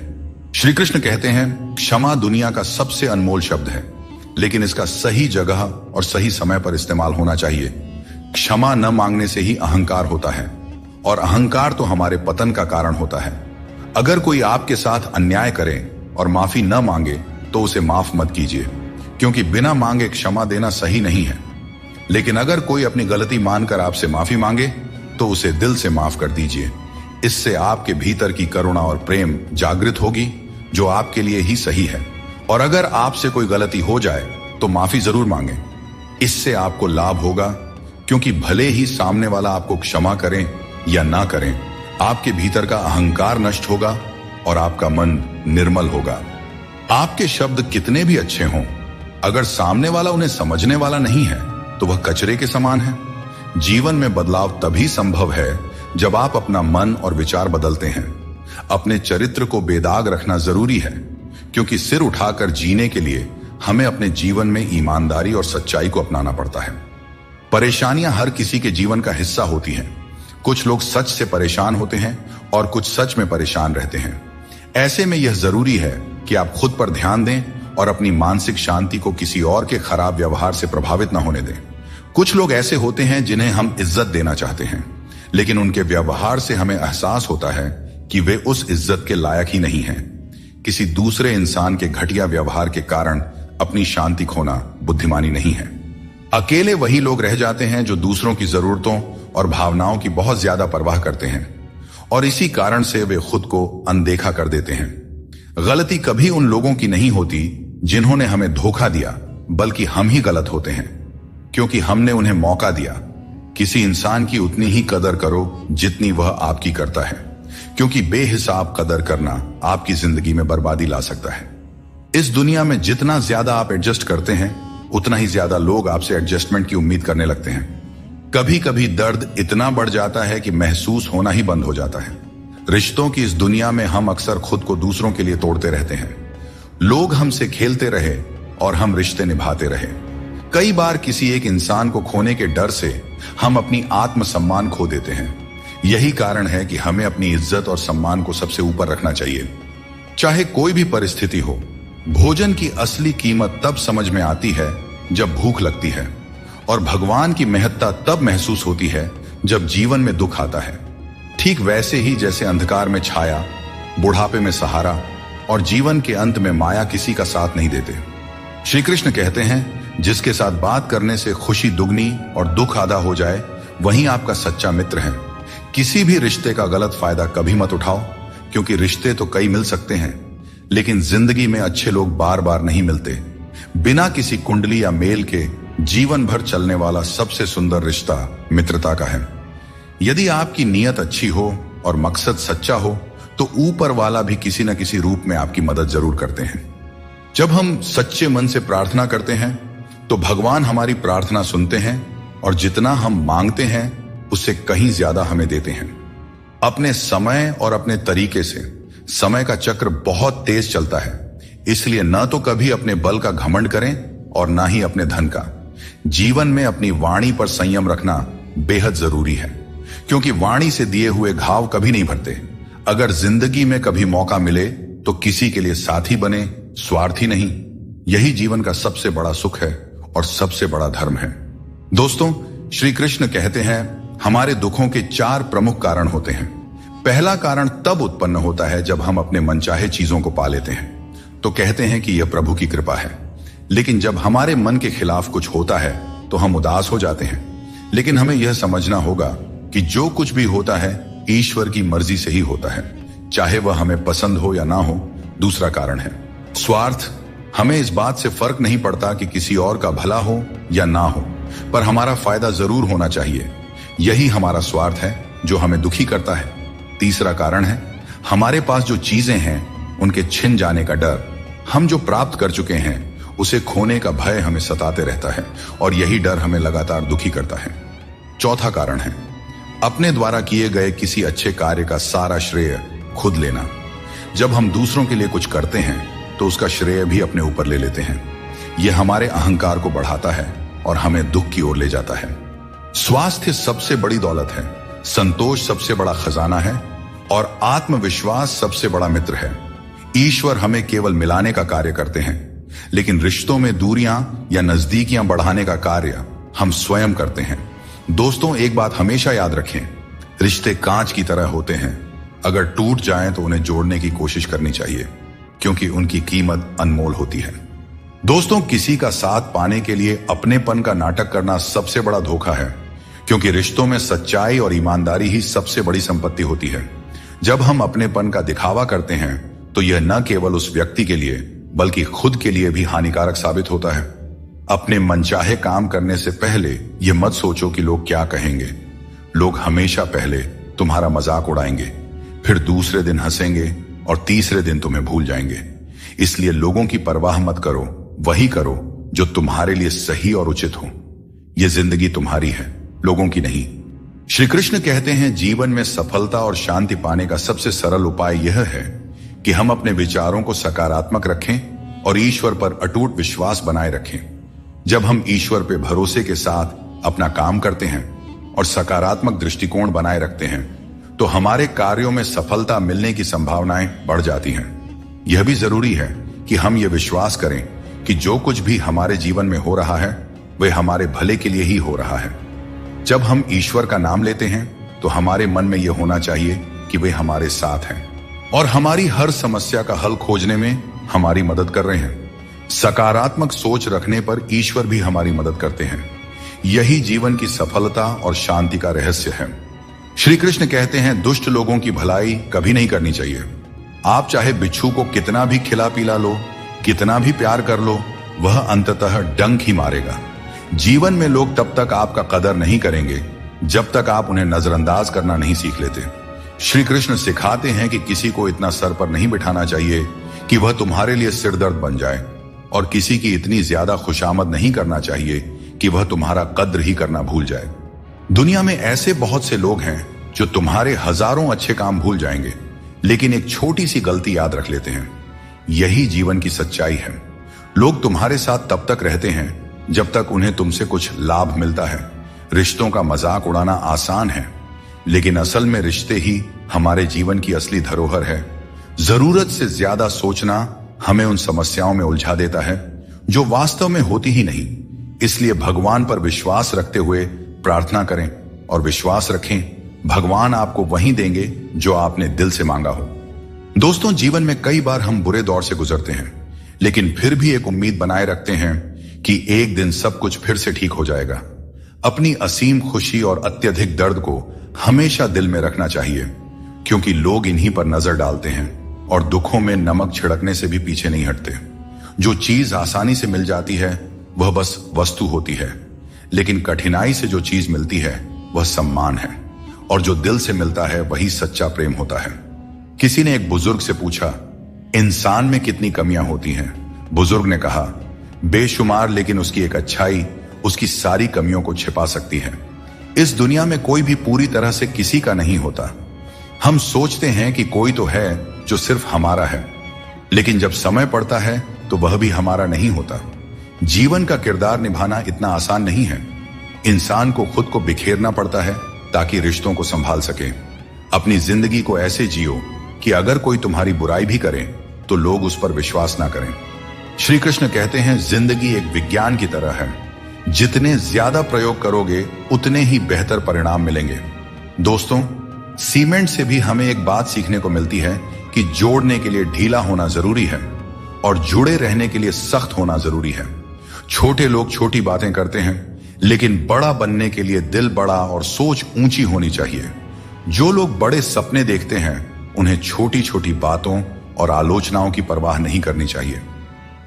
[SPEAKER 1] श्री कृष्ण कहते हैं, क्षमा दुनिया का सबसे अनमोल शब्द है, लेकिन इसका सही जगह और सही समय पर इस्तेमाल होना चाहिए। क्षमा न मांगने से ही अहंकार होता है, और अहंकार तो हमारे पतन का कारण होता है। अगर कोई आपके साथ अन्याय करे और माफी न मांगे तो उसे माफ मत कीजिए, क्योंकि बिना मांगे क्षमा देना सही नहीं है। लेकिन अगर कोई अपनी गलती मानकर आपसे माफी मांगे तो उसे दिल से माफ कर दीजिए। इससे आपके भीतर की करुणा और प्रेम जागृत होगी, जो आपके लिए ही सही है। और अगर आपसे कोई गलती हो जाए तो माफी जरूर मांगे। इससे आपको लाभ होगा, क्योंकि भले ही सामने वाला आपको क्षमा करें या ना करें, आपके भीतर का अहंकार नष्ट होगा और आपका मन निर्मल होगा। आपके शब्द कितने भी अच्छे हों, अगर सामने वाला उन्हें समझने वाला नहीं है तो वह कचरे के समान है। जीवन में बदलाव तभी संभव है जब आप अपना मन और विचार बदलते हैं। अपने चरित्र को बेदाग रखना जरूरी है, क्योंकि सिर उठाकर जीने के लिए हमें अपने जीवन में ईमानदारी और सच्चाई को अपनाना पड़ता है। परेशानियां हर किसी के जीवन का हिस्सा होती हैं। कुछ लोग सच से परेशान होते हैं और कुछ सच में परेशान रहते हैं। ऐसे में यह जरूरी है कि आप खुद पर ध्यान दें और अपनी मानसिक शांति को किसी और के खराब व्यवहार से प्रभावित न होने दें। कुछ लोग ऐसे होते हैं जिन्हें हम इज्जत देना चाहते हैं, लेकिन उनके व्यवहार से हमें एहसास होता है कि वे उस इज्जत के लायक ही नहीं हैं। किसी दूसरे इंसान के घटिया व्यवहार के कारण अपनी शांति खोना बुद्धिमानी नहीं है। अकेले वही लोग रह जाते हैं जो दूसरों की जरूरतों और भावनाओं की बहुत ज्यादा परवाह करते हैं, और इसी कारण से वे खुद को अनदेखा कर देते हैं। गलती कभी उन लोगों की नहीं होती जिन्होंने हमें धोखा दिया, बल्कि हम ही गलत होते हैं, क्योंकि हमने उन्हें मौका दिया। किसी इंसान की उतनी ही कदर करो जितनी वह आपकी करता है, क्योंकि बेहिसाब कदर करना आपकी जिंदगी में बर्बादी ला सकता है। इस दुनिया में जितना ज्यादा आप एडजस्ट करते हैं, उतना ही ज्यादा लोग आपसे एडजस्टमेंट की उम्मीद करने लगते हैं। कभी कभी दर्द इतना बढ़ जाता है कि महसूस होना ही बंद हो जाता है। रिश्तों की इस दुनिया में हम अक्सर खुद को दूसरों के लिए तोड़ते रहते हैं। लोग हमसे खेलते रहे और हम रिश्ते निभाते रहे। कई बार किसी एक इंसान को खोने के डर से हम अपनी आत्मसम्मान खो देते हैं। यही कारण है कि हमें अपनी इज्जत और सम्मान को सबसे ऊपर रखना चाहिए, चाहे कोई भी परिस्थिति हो। भोजन की असली कीमत तब समझ में आती है जब भूख लगती है, और भगवान की महत्ता तब महसूस होती है जब जीवन में दुख आता है। ठीक वैसे ही जैसे अंधकार में छाया, बुढ़ापे में सहारा और जीवन के अंत में माया किसी का साथ नहीं देते। श्री कृष्ण कहते हैं, जिसके साथ बात करने से खुशी दुगनी और दुख आधा हो जाए, वही आपका सच्चा मित्र है। किसी भी रिश्ते का गलत फायदा कभी मत उठाओ, क्योंकि रिश्ते तो कई मिल सकते हैं, लेकिन जिंदगी में अच्छे लोग बार बार नहीं मिलते। बिना किसी कुंडली या मेल के जीवन भर चलने वाला सबसे सुंदर रिश्ता मित्रता का है। यदि आपकी नीयत अच्छी हो और मकसद सच्चा हो, तो ऊपर वाला भी किसी न किसी रूप में आपकी मदद जरूर करते हैं। जब हम सच्चे मन से प्रार्थना करते हैं, तो भगवान हमारी प्रार्थना सुनते हैं, और जितना हम मांगते हैं उससे कहीं ज्यादा हमें देते हैं। अपने समय और अपने तरीके से समय का चक्र बहुत तेज चलता है, इसलिए न तो कभी अपने बल का घमंड करें और ना ही अपने धन का। जीवन में अपनी वाणी पर संयम रखना बेहद जरूरी है, क्योंकि वाणी से दिए हुए घाव कभी नहीं भरते। अगर जिंदगी में कभी मौका मिले तो किसी के लिए साथी बने, स्वार्थी नहीं। यही जीवन का सबसे बड़ा सुख है और सबसे बड़ा धर्म है। दोस्तों, श्री कृष्ण कहते हैं, हमारे दुखों के 4 प्रमुख कारण होते हैं। पहला कारण तब उत्पन्न होता है जब हम अपने मनचाहे चीजों को पा लेते हैं, तो कहते हैं कि यह प्रभु की कृपा है। लेकिन जब हमारे मन के खिलाफ कुछ होता है तो हम उदास हो जाते हैं। लेकिन हमें यह समझना होगा कि जो कुछ भी होता है ईश्वर की मर्जी से ही होता है, चाहे वह हमें पसंद हो या ना हो। दूसरा कारण है स्वार्थ। हमें इस बात से फर्क नहीं पड़ता कि किसी और का भला हो या ना हो, पर हमारा फायदा जरूर होना चाहिए। यही हमारा स्वार्थ है जो हमें दुखी करता है। तीसरा कारण है हमारे पास जो चीजें हैं उनके छिन जाने का डर। हम जो प्राप्त कर चुके हैं उसे खोने का भय हमें सताते रहता है, और यही डर हमें लगातार दुखी करता है। चौथा कारण है अपने द्वारा किए गए किसी अच्छे कार्य का सारा श्रेय खुद लेना। जब हम दूसरों के लिए कुछ करते हैं तो उसका श्रेय भी अपने ऊपर ले लेते हैं। यह हमारे अहंकार को बढ़ाता है और हमें दुख की ओर ले जाता है। स्वास्थ्य सबसे बड़ी दौलत है, संतोष सबसे बड़ा खजाना है, और आत्मविश्वास सबसे बड़ा मित्र है। ईश्वर हमें केवल मिलाने का कार्य करते हैं, लेकिन रिश्तों में दूरियां या नजदीकियां बढ़ाने का कार्य हम स्वयं करते हैं। दोस्तों, एक बात हमेशा याद रखें, रिश्ते कांच की तरह होते हैं। अगर टूट जाएं तो उन्हें जोड़ने की कोशिश करनी चाहिए, क्योंकि उनकी कीमत अनमोल होती है। दोस्तों, किसी का साथ पाने के लिए अपनेपन का नाटक करना सबसे बड़ा धोखा है, क्योंकि रिश्तों में सच्चाई और ईमानदारी ही सबसे बड़ी संपत्ति होती है। जब हम अपनेपन का दिखावा करते हैं तो यह न केवल उस व्यक्ति के लिए बल्कि खुद के लिए भी हानिकारक साबित होता है। अपने मनचाहे काम करने से पहले यह मत सोचो कि लोग क्या कहेंगे। लोग हमेशा पहले तुम्हारा मजाक उड़ाएंगे, फिर दूसरे दिन हंसेंगे और तीसरे दिन तुम्हें भूल जाएंगे। इसलिए लोगों की परवाह मत करो, वही करो जो तुम्हारे लिए सही और उचित हो। यह जिंदगी तुम्हारी है, लोगों की नहीं। श्री कृष्ण कहते हैं, जीवन में सफलता और शांति पाने का सबसे सरल उपाय यह है कि हम अपने विचारों को सकारात्मक रखें और ईश्वर पर अटूट विश्वास बनाए रखें। जब हम ईश्वर पे भरोसे के साथ अपना काम करते हैं और सकारात्मक दृष्टिकोण बनाए रखते हैं, तो हमारे कार्यों में सफलता मिलने की संभावनाएं बढ़ जाती हैं। यह भी जरूरी है कि हम ये विश्वास करें कि जो कुछ भी हमारे जीवन में हो रहा है वह हमारे भले के लिए ही हो रहा है। जब हम ईश्वर का नाम लेते हैं तो हमारे मन में यह होना चाहिए कि वे हमारे साथ हैं और हमारी हर समस्या का हल खोजने में हमारी मदद कर रहे हैं। सकारात्मक सोच रखने पर ईश्वर भी हमारी मदद करते हैं। यही जीवन की सफलता और शांति का रहस्य है। श्री कृष्ण कहते हैं, दुष्ट लोगों की भलाई कभी नहीं करनी चाहिए। आप चाहे बिच्छू को कितना भी खिला पिला लो, कितना भी प्यार कर लो, वह अंततः डंक ही मारेगा। जीवन में लोग तब तक आपका कदर नहीं करेंगे जब तक आप उन्हें नजरअंदाज करना नहीं सीख लेते। श्री कृष्ण सिखाते हैं कि किसी को इतना सर पर नहीं बिठाना चाहिए कि वह तुम्हारे लिए सिरदर्द बन जाए, और किसी की इतनी ज्यादा खुशामद नहीं करना चाहिए कि वह तुम्हारा कद्र ही करना भूल जाए। दुनिया में ऐसे बहुत से लोग हैं जो तुम्हारे हजारों अच्छे काम भूल जाएंगे, लेकिन एक छोटी सी गलती याद रख लेते हैं। यही जीवन की सच्चाई है। लोग तुम्हारे साथ तब तक रहते हैं जब तक उन्हें तुमसे कुछ लाभ मिलता है। रिश्तों का मजाक उड़ाना आसान है, लेकिन असल में रिश्ते ही हमारे जीवन की असली धरोहर है। जरूरत से ज्यादा सोचना हमें उन समस्याओं में उलझा देता है जो वास्तव में होती ही नहीं। इसलिए भगवान पर विश्वास रखते हुए प्रार्थना करें और विश्वास रखें, भगवान आपको वही देंगे जो आपने दिल से मांगा हो। दोस्तों, जीवन में कई बार हम बुरे दौर से गुजरते हैं, लेकिन फिर भी एक उम्मीद बनाए रखते हैं कि एक दिन सब कुछ फिर से ठीक हो जाएगा। अपनी असीम खुशी और अत्यधिक दर्द को हमेशा दिल में रखना चाहिए, क्योंकि लोग इन्हीं पर नजर डालते हैं और दुखों में नमक छिड़कने से भी पीछे नहीं हटते। जो चीज आसानी से मिल जाती है वह बस वस्तु होती है, लेकिन कठिनाई से जो चीज मिलती है वह सम्मान है, और जो दिल से मिलता है वही सच्चा प्रेम होता है। किसी ने एक बुजुर्ग से पूछा, इंसान में कितनी कमियां होती हैं? बुजुर्ग ने कहा, बेशुमार, लेकिन उसकी एक अच्छाई उसकी सारी कमियों को छिपा सकती है। इस दुनिया में कोई भी पूरी तरह से किसी का नहीं होता। हम सोचते हैं कि कोई तो है जो सिर्फ हमारा है, लेकिन जब समय पड़ता है तो वह भी हमारा नहीं होता। जीवन का किरदार निभाना इतना आसान नहीं है। इंसान को खुद को बिखेरना पड़ता है ताकि रिश्तों को संभाल सके। अपनी जिंदगी को ऐसे जियो कि अगर कोई तुम्हारी बुराई भी करे तो लोग उस पर विश्वास ना करें। श्री कृष्ण कहते हैं, जिंदगी एक विज्ञान की तरह है, जितने ज्यादा प्रयोग करोगे उतने ही बेहतर परिणाम मिलेंगे। दोस्तों, सीमेंट से भी हमें एक बात सीखने को मिलती है कि जोड़ने के लिए ढीला होना जरूरी है और जुड़े रहने के लिए सख्त होना जरूरी है। छोटे लोग छोटी बातें करते हैं, लेकिन बड़ा बनने के लिए दिल बड़ा और सोच ऊंची होनी चाहिए। जो लोग बड़े सपने देखते हैं उन्हें छोटी छोटी बातों और आलोचनाओं की परवाह नहीं करनी चाहिए।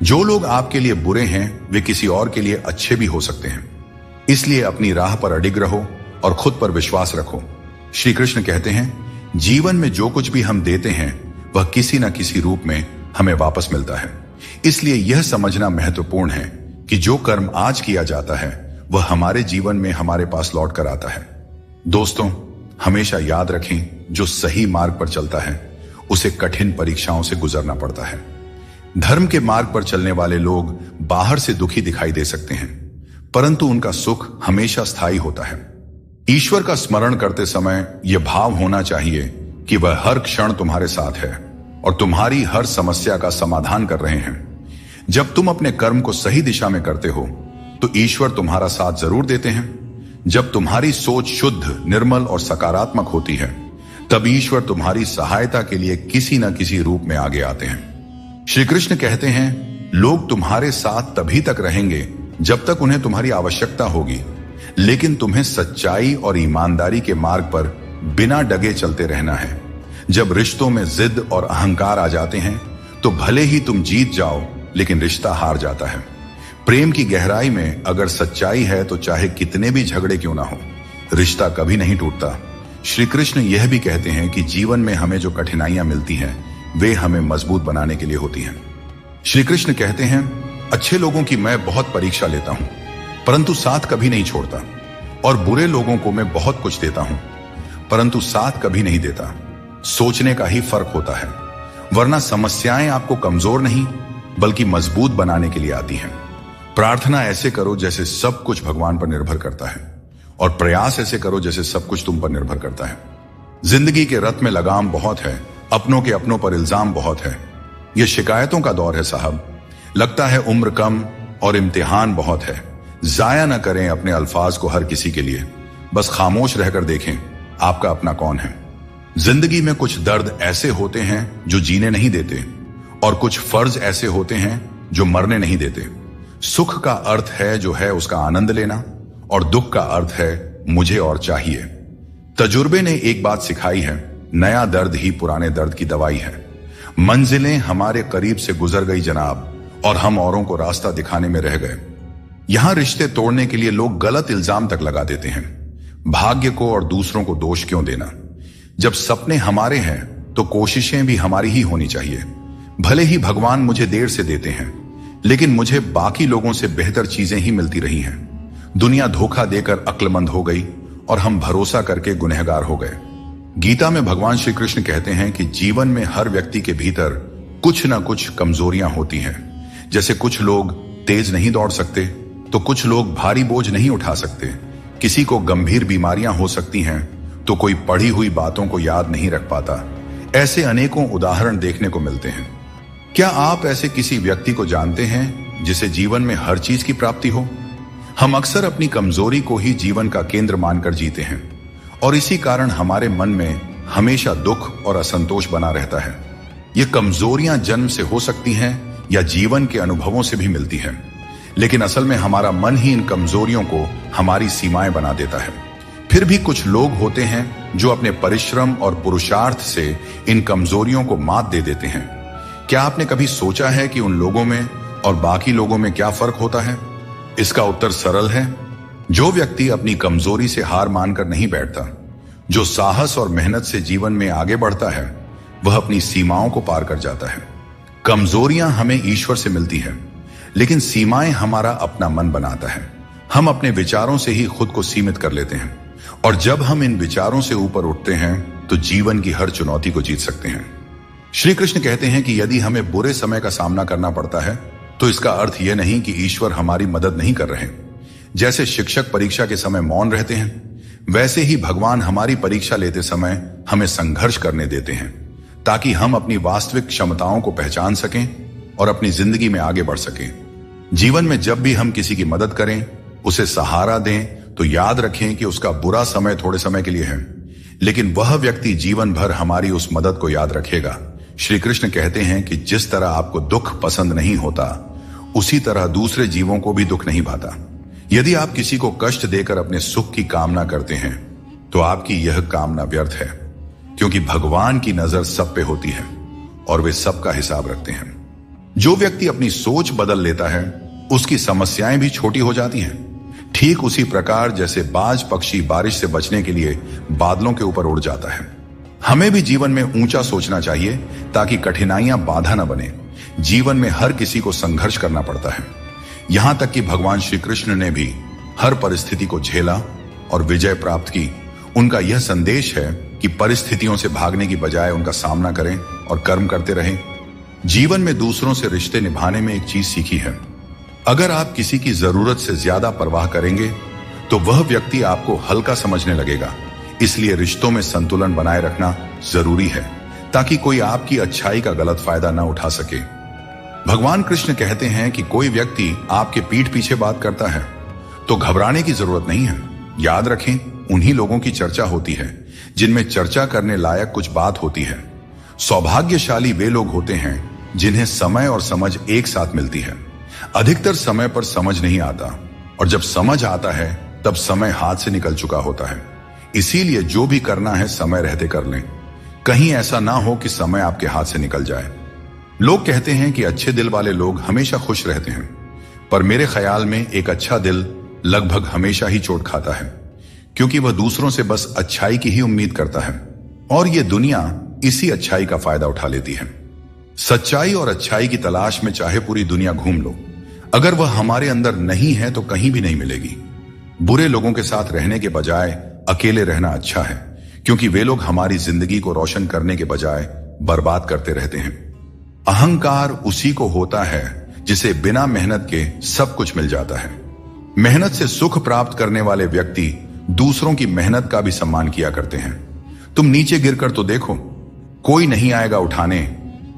[SPEAKER 1] जो लोग आपके लिए बुरे हैं वे किसी और के लिए अच्छे भी हो सकते हैं। इसलिए अपनी राह पर अडिग रहो और खुद पर विश्वास रखो। श्री कृष्ण कहते हैं, जीवन में जो कुछ भी हम देते हैं वह किसी न किसी रूप में हमें वापस मिलता है। इसलिए यह समझना महत्वपूर्ण है कि जो कर्म आज किया जाता है वह हमारे जीवन में हमारे पास लौट कर आता है। दोस्तों, हमेशा याद रखें, जो सही मार्ग पर चलता है उसे कठिन परीक्षाओं से गुजरना पड़ता है। धर्म के मार्ग पर चलने वाले लोग बाहर से दुखी दिखाई दे सकते हैं, परंतु उनका सुख हमेशा स्थायी होता है। ईश्वर का स्मरण करते समय यह भाव होना चाहिए कि वह हर क्षण तुम्हारे साथ है और तुम्हारी हर समस्या का समाधान कर रहे हैं। जब तुम अपने कर्म को सही दिशा में करते हो तो ईश्वर तुम्हारा साथ जरूर देते हैं। जब तुम्हारी सोच शुद्ध, निर्मल और सकारात्मक होती है तब ईश्वर तुम्हारी सहायता के लिए किसी न किसी रूप में आगे आते हैं। श्री कृष्ण कहते हैं, लोग तुम्हारे साथ तभी तक रहेंगे जब तक उन्हें तुम्हारी आवश्यकता होगी, लेकिन तुम्हें सच्चाई और ईमानदारी के मार्ग पर बिना डगे चलते रहना है। जब रिश्तों में जिद और अहंकार आ जाते हैं तो भले ही तुम जीत जाओ, लेकिन रिश्ता हार जाता है। प्रेम की गहराई में अगर सच्चाई है तो चाहे कितने भी झगड़े क्यों ना हो, रिश्ता कभी नहीं टूटता। श्री कृष्ण यह भी कहते हैं कि जीवन में हमें जो कठिनाइयां मिलती हैं वे हमें मजबूत बनाने के लिए होती हैं। श्री कृष्ण कहते हैं, अच्छे लोगों की मैं बहुत परीक्षा लेता हूं, परंतु साथ कभी नहीं छोड़ता, और बुरे लोगों को मैं बहुत कुछ देता हूं, परंतु साथ कभी नहीं देता। सोचने का ही फर्क होता है, वरना समस्याएं आपको कमजोर नहीं बल्कि मजबूत बनाने के लिए आती हैं। प्रार्थना ऐसे करो जैसे सब कुछ भगवान पर निर्भर करता है, और प्रयास ऐसे करो जैसे सब कुछ तुम पर निर्भर करता है। जिंदगी के रथ में लगाम बहुत है, अपनों के अपनों पर इल्जाम बहुत है। यह शिकायतों का दौर है साहब। लगता है उम्र कम और इम्तिहान बहुत है। जाया न करें अपने अल्फाज को हर किसी के लिए, बस खामोश रहकर देखें आपका अपना कौन है। जिंदगी में कुछ दर्द ऐसे होते हैं जो जीने नहीं देते, और कुछ फर्ज ऐसे होते हैं जो मरने नहीं देते। सुख का अर्थ है जो है उसका आनंद लेना, और दुख का अर्थ है मुझे और चाहिए। तजुर्बे ने एक बात सिखाई है, नया दर्द ही पुराने दर्द की दवाई है। मंजिलें हमारे करीब से गुजर गई जनाब, और हम औरों को रास्ता दिखाने में रह गए। यहां रिश्ते तोड़ने के लिए लोग गलत इल्जाम तक लगा देते हैं। भाग्य को और दूसरों को दोष क्यों देना? जब सपने हमारे हैं तो कोशिशें भी हमारी ही होनी चाहिए। भले ही भगवान मुझे देर से देते हैं, लेकिन मुझे बाकी लोगों से बेहतर चीजें ही मिलती रही हैं। दुनिया धोखा देकर अक्लमंद हो गई और हम भरोसा करके गुनहगार हो गए। गीता में भगवान श्री कृष्ण कहते हैं कि जीवन में हर व्यक्ति के भीतर कुछ ना कुछ कमजोरियां होती हैं। जैसे कुछ लोग तेज नहीं दौड़ सकते, तो कुछ लोग भारी बोझ नहीं उठा सकते, किसी को गंभीर बीमारियां हो सकती हैं तो कोई पढ़ी हुई बातों को याद नहीं रख पाता। ऐसे अनेकों उदाहरण देखने को मिलते हैं। क्या आप ऐसे किसी व्यक्ति को जानते हैं जिसे जीवन में हर चीज की प्राप्ति हो? हम अक्सर अपनी कमजोरी को ही जीवन का केंद्र मानकर जीते हैं और इसी कारण हमारे मन में हमेशा दुख और असंतोष बना रहता है। ये कमजोरियां जन्म से हो सकती हैं या जीवन के अनुभवों से भी मिलती हैं, लेकिन असल में हमारा मन ही इन कमजोरियों को हमारी सीमाएं बना देता है। फिर भी कुछ लोग होते हैं जो अपने परिश्रम और पुरुषार्थ से इन कमजोरियों को मात दे देते हैं। क्या आपने कभी सोचा है कि उन लोगों में और बाकी लोगों में क्या फर्क होता है? इसका उत्तर सरल है। जो व्यक्ति अपनी कमजोरी से हार मानकर नहीं बैठता, जो साहस और मेहनत से जीवन में आगे बढ़ता है, वह अपनी सीमाओं को पार कर जाता है। कमजोरियां हमें ईश्वर से मिलती है, लेकिन सीमाएं हमारा अपना मन बनाता है। हम अपने विचारों से ही खुद को सीमित कर लेते हैं और जब हम इन विचारों से ऊपर उठते हैं तो जीवन की हर चुनौती को जीत सकते हैं। श्री कृष्ण कहते हैं कि यदि हमें बुरे समय का सामना करना पड़ता है तो इसका अर्थ यह नहीं कि ईश्वर हमारी मदद नहीं कर रहे। जैसे शिक्षक परीक्षा के समय मौन रहते हैं, वैसे ही भगवान हमारी परीक्षा लेते समय हमें संघर्ष करने देते हैं ताकि हम अपनी वास्तविक क्षमताओं को पहचान सकें और अपनी जिंदगी में आगे बढ़ सकें। जीवन में जब भी हम किसी की मदद करें, उसे सहारा दें, तो याद रखें कि उसका बुरा समय थोड़े समय के लिए है, लेकिन वह व्यक्ति जीवन भर हमारी उस मदद को याद रखेगा। श्री कृष्ण कहते हैं कि जिस तरह आपको दुख पसंद नहीं होता, उसी तरह दूसरे जीवों को भी दुख नहीं भाता। यदि आप किसी को कष्ट देकर अपने सुख की कामना करते हैं तो आपकी यह कामना व्यर्थ है, क्योंकि भगवान की नजर सब पे होती है और वे सबका हिसाब रखते हैं। जो व्यक्ति अपनी सोच बदल लेता है, उसकी समस्याएं भी छोटी हो जाती हैं। ठीक उसी प्रकार जैसे बाज पक्षी बारिश से बचने के लिए बादलों के ऊपर उड़ जाता है। हमें भी जीवन में ऊंचा सोचना चाहिए ताकि कठिनाइयां बाधा न बने। जीवन में हर किसी को संघर्ष करना पड़ता है, यहां तक कि भगवान श्री कृष्ण ने भी हर परिस्थिति को झेला और विजय प्राप्त की। उनका यह संदेश है कि परिस्थितियों से भागने की बजाय उनका सामना करें और कर्म करते रहें। जीवन में दूसरों से रिश्ते निभाने में एक चीज सीखी है, अगर आप किसी की जरूरत से ज्यादा परवाह करेंगे तो वह व्यक्ति आपको हल्का समझने लगेगा। इसलिए रिश्तों में संतुलन बनाए रखना जरूरी है ताकि कोई आपकी अच्छाई का गलत फायदा न उठा सके। भगवान कृष्ण कहते हैं कि कोई व्यक्ति आपके पीठ पीछे बात करता है तो घबराने की जरूरत नहीं है। याद रखें, उन्हीं लोगों की चर्चा होती है जिनमें चर्चा करने लायक कुछ बात होती है। सौभाग्यशाली वे लोग होते हैं जिन्हें समय और समझ एक साथ मिलती है। अधिकतर समय पर समझ नहीं आता और जब समझ आता है तब समय हाथ से निकल चुका होता है। इसीलिए जो भी करना है समय रहते कर लें, कहीं ऐसा ना हो कि समय आपके हाथ से निकल जाए। लोग कहते हैं कि अच्छे दिल वाले लोग हमेशा खुश रहते हैं, पर मेरे ख्याल में एक अच्छा दिल लगभग हमेशा ही चोट खाता है, क्योंकि वह दूसरों से बस अच्छाई की ही उम्मीद करता है और ये दुनिया इसी अच्छाई का फायदा उठा लेती है। सच्चाई और अच्छाई की तलाश में चाहे पूरी दुनिया घूम लो, अगर वह हमारे अंदर नहीं है तो कहीं भी नहीं मिलेगी। बुरे लोगों के साथ रहने के बजाय अकेले रहना अच्छा है, क्योंकि वे लोग हमारी जिंदगी को रोशन करने के बजाय बर्बाद करते रहते हैं। अहंकार उसी को होता है जिसे बिना मेहनत के सब कुछ मिल जाता है। मेहनत से सुख प्राप्त करने वाले व्यक्ति दूसरों की मेहनत का भी सम्मान किया करते हैं। तुम नीचे गिरकर तो देखो, कोई नहीं आएगा उठाने।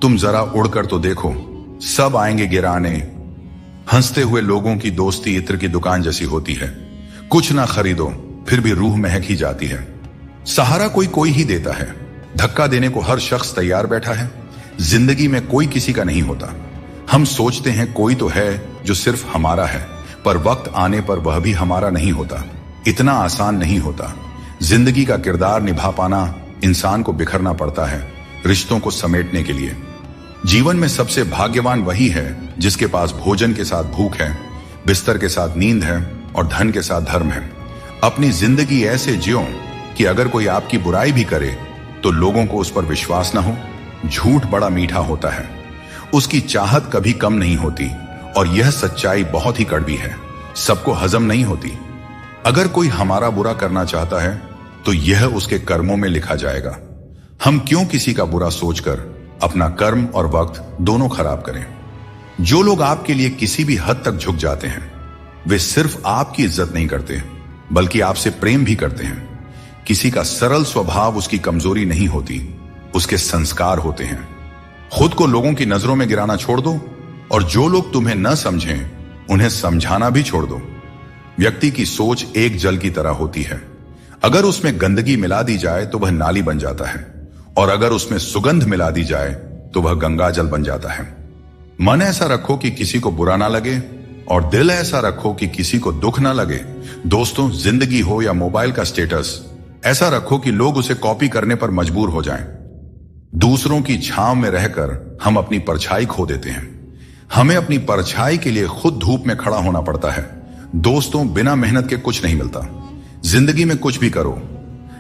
[SPEAKER 1] तुम जरा उड़कर तो देखो, सब आएंगे गिराने। हंसते हुए लोगों की दोस्ती इत्र की दुकान जैसी होती है, कुछ ना खरीदो फिर भी रूह महक ही जाती है। सहारा कोई ही देता है, धक्का देने को हर शख्स तैयार बैठा है। जिंदगी में कोई किसी का नहीं होता। हम सोचते हैं कोई तो है जो सिर्फ हमारा है, पर वक्त आने पर वह भी हमारा नहीं होता। इतना आसान नहीं होता। जिंदगी का किरदार निभा पाना इंसान को बिखरना पड़ता है रिश्तों को समेटने के लिए। जीवन में सबसे भाग्यवान वही है जिसके पास भोजन के साथ भूख है, बिस्तर के साथ नींद है और धन के साथ धर्म है। अपनी जिंदगी ऐसे जियो कि अगर कोई आपकी बुराई भी करे तो लोगों को उस पर विश्वास ना हो। झूठ बड़ा मीठा होता है, उसकी चाहत कभी कम नहीं होती और यह सच्चाई बहुत ही कड़वी है, सबको हजम नहीं होती। अगर कोई हमारा बुरा करना चाहता है तो यह उसके कर्मों में लिखा जाएगा। हम क्यों किसी का बुरा सोचकर अपना कर्म और वक्त दोनों खराब करें। जो लोग आपके लिए किसी भी हद तक झुक जाते हैं वे सिर्फ आपकी इज्जत नहीं करते बल्कि आपसे प्रेम भी करते हैं। किसी का सरल स्वभाव उसकी कमजोरी नहीं होती, उसके संस्कार होते हैं। खुद को लोगों की नजरों में गिराना छोड़ दो और जो लोग तुम्हें न समझें उन्हें समझाना भी छोड़ दो। व्यक्ति की सोच एक जल की तरह होती है। अगर उसमें गंदगी मिला दी जाए तो वह नाली बन जाता है, और अगर उसमें सुगंध मिला दी जाए तो वह गंगा जल बन जाता है। मन ऐसा रखो कि किसी को बुरा ना लगे, और दिल ऐसा रखो कि किसी को दुख ना लगे। दोस्तों, जिंदगी हो या मोबाइल का स्टेटस, ऐसा रखो कि लोग उसे कॉपी करने पर मजबूर हो जाएं। दूसरों की छांव में रहकर हम अपनी परछाई खो देते हैं। हमें अपनी परछाई के लिए खुद धूप में खड़ा होना पड़ता है। दोस्तों, बिना मेहनत के कुछ नहीं मिलता। जिंदगी में कुछ भी करो,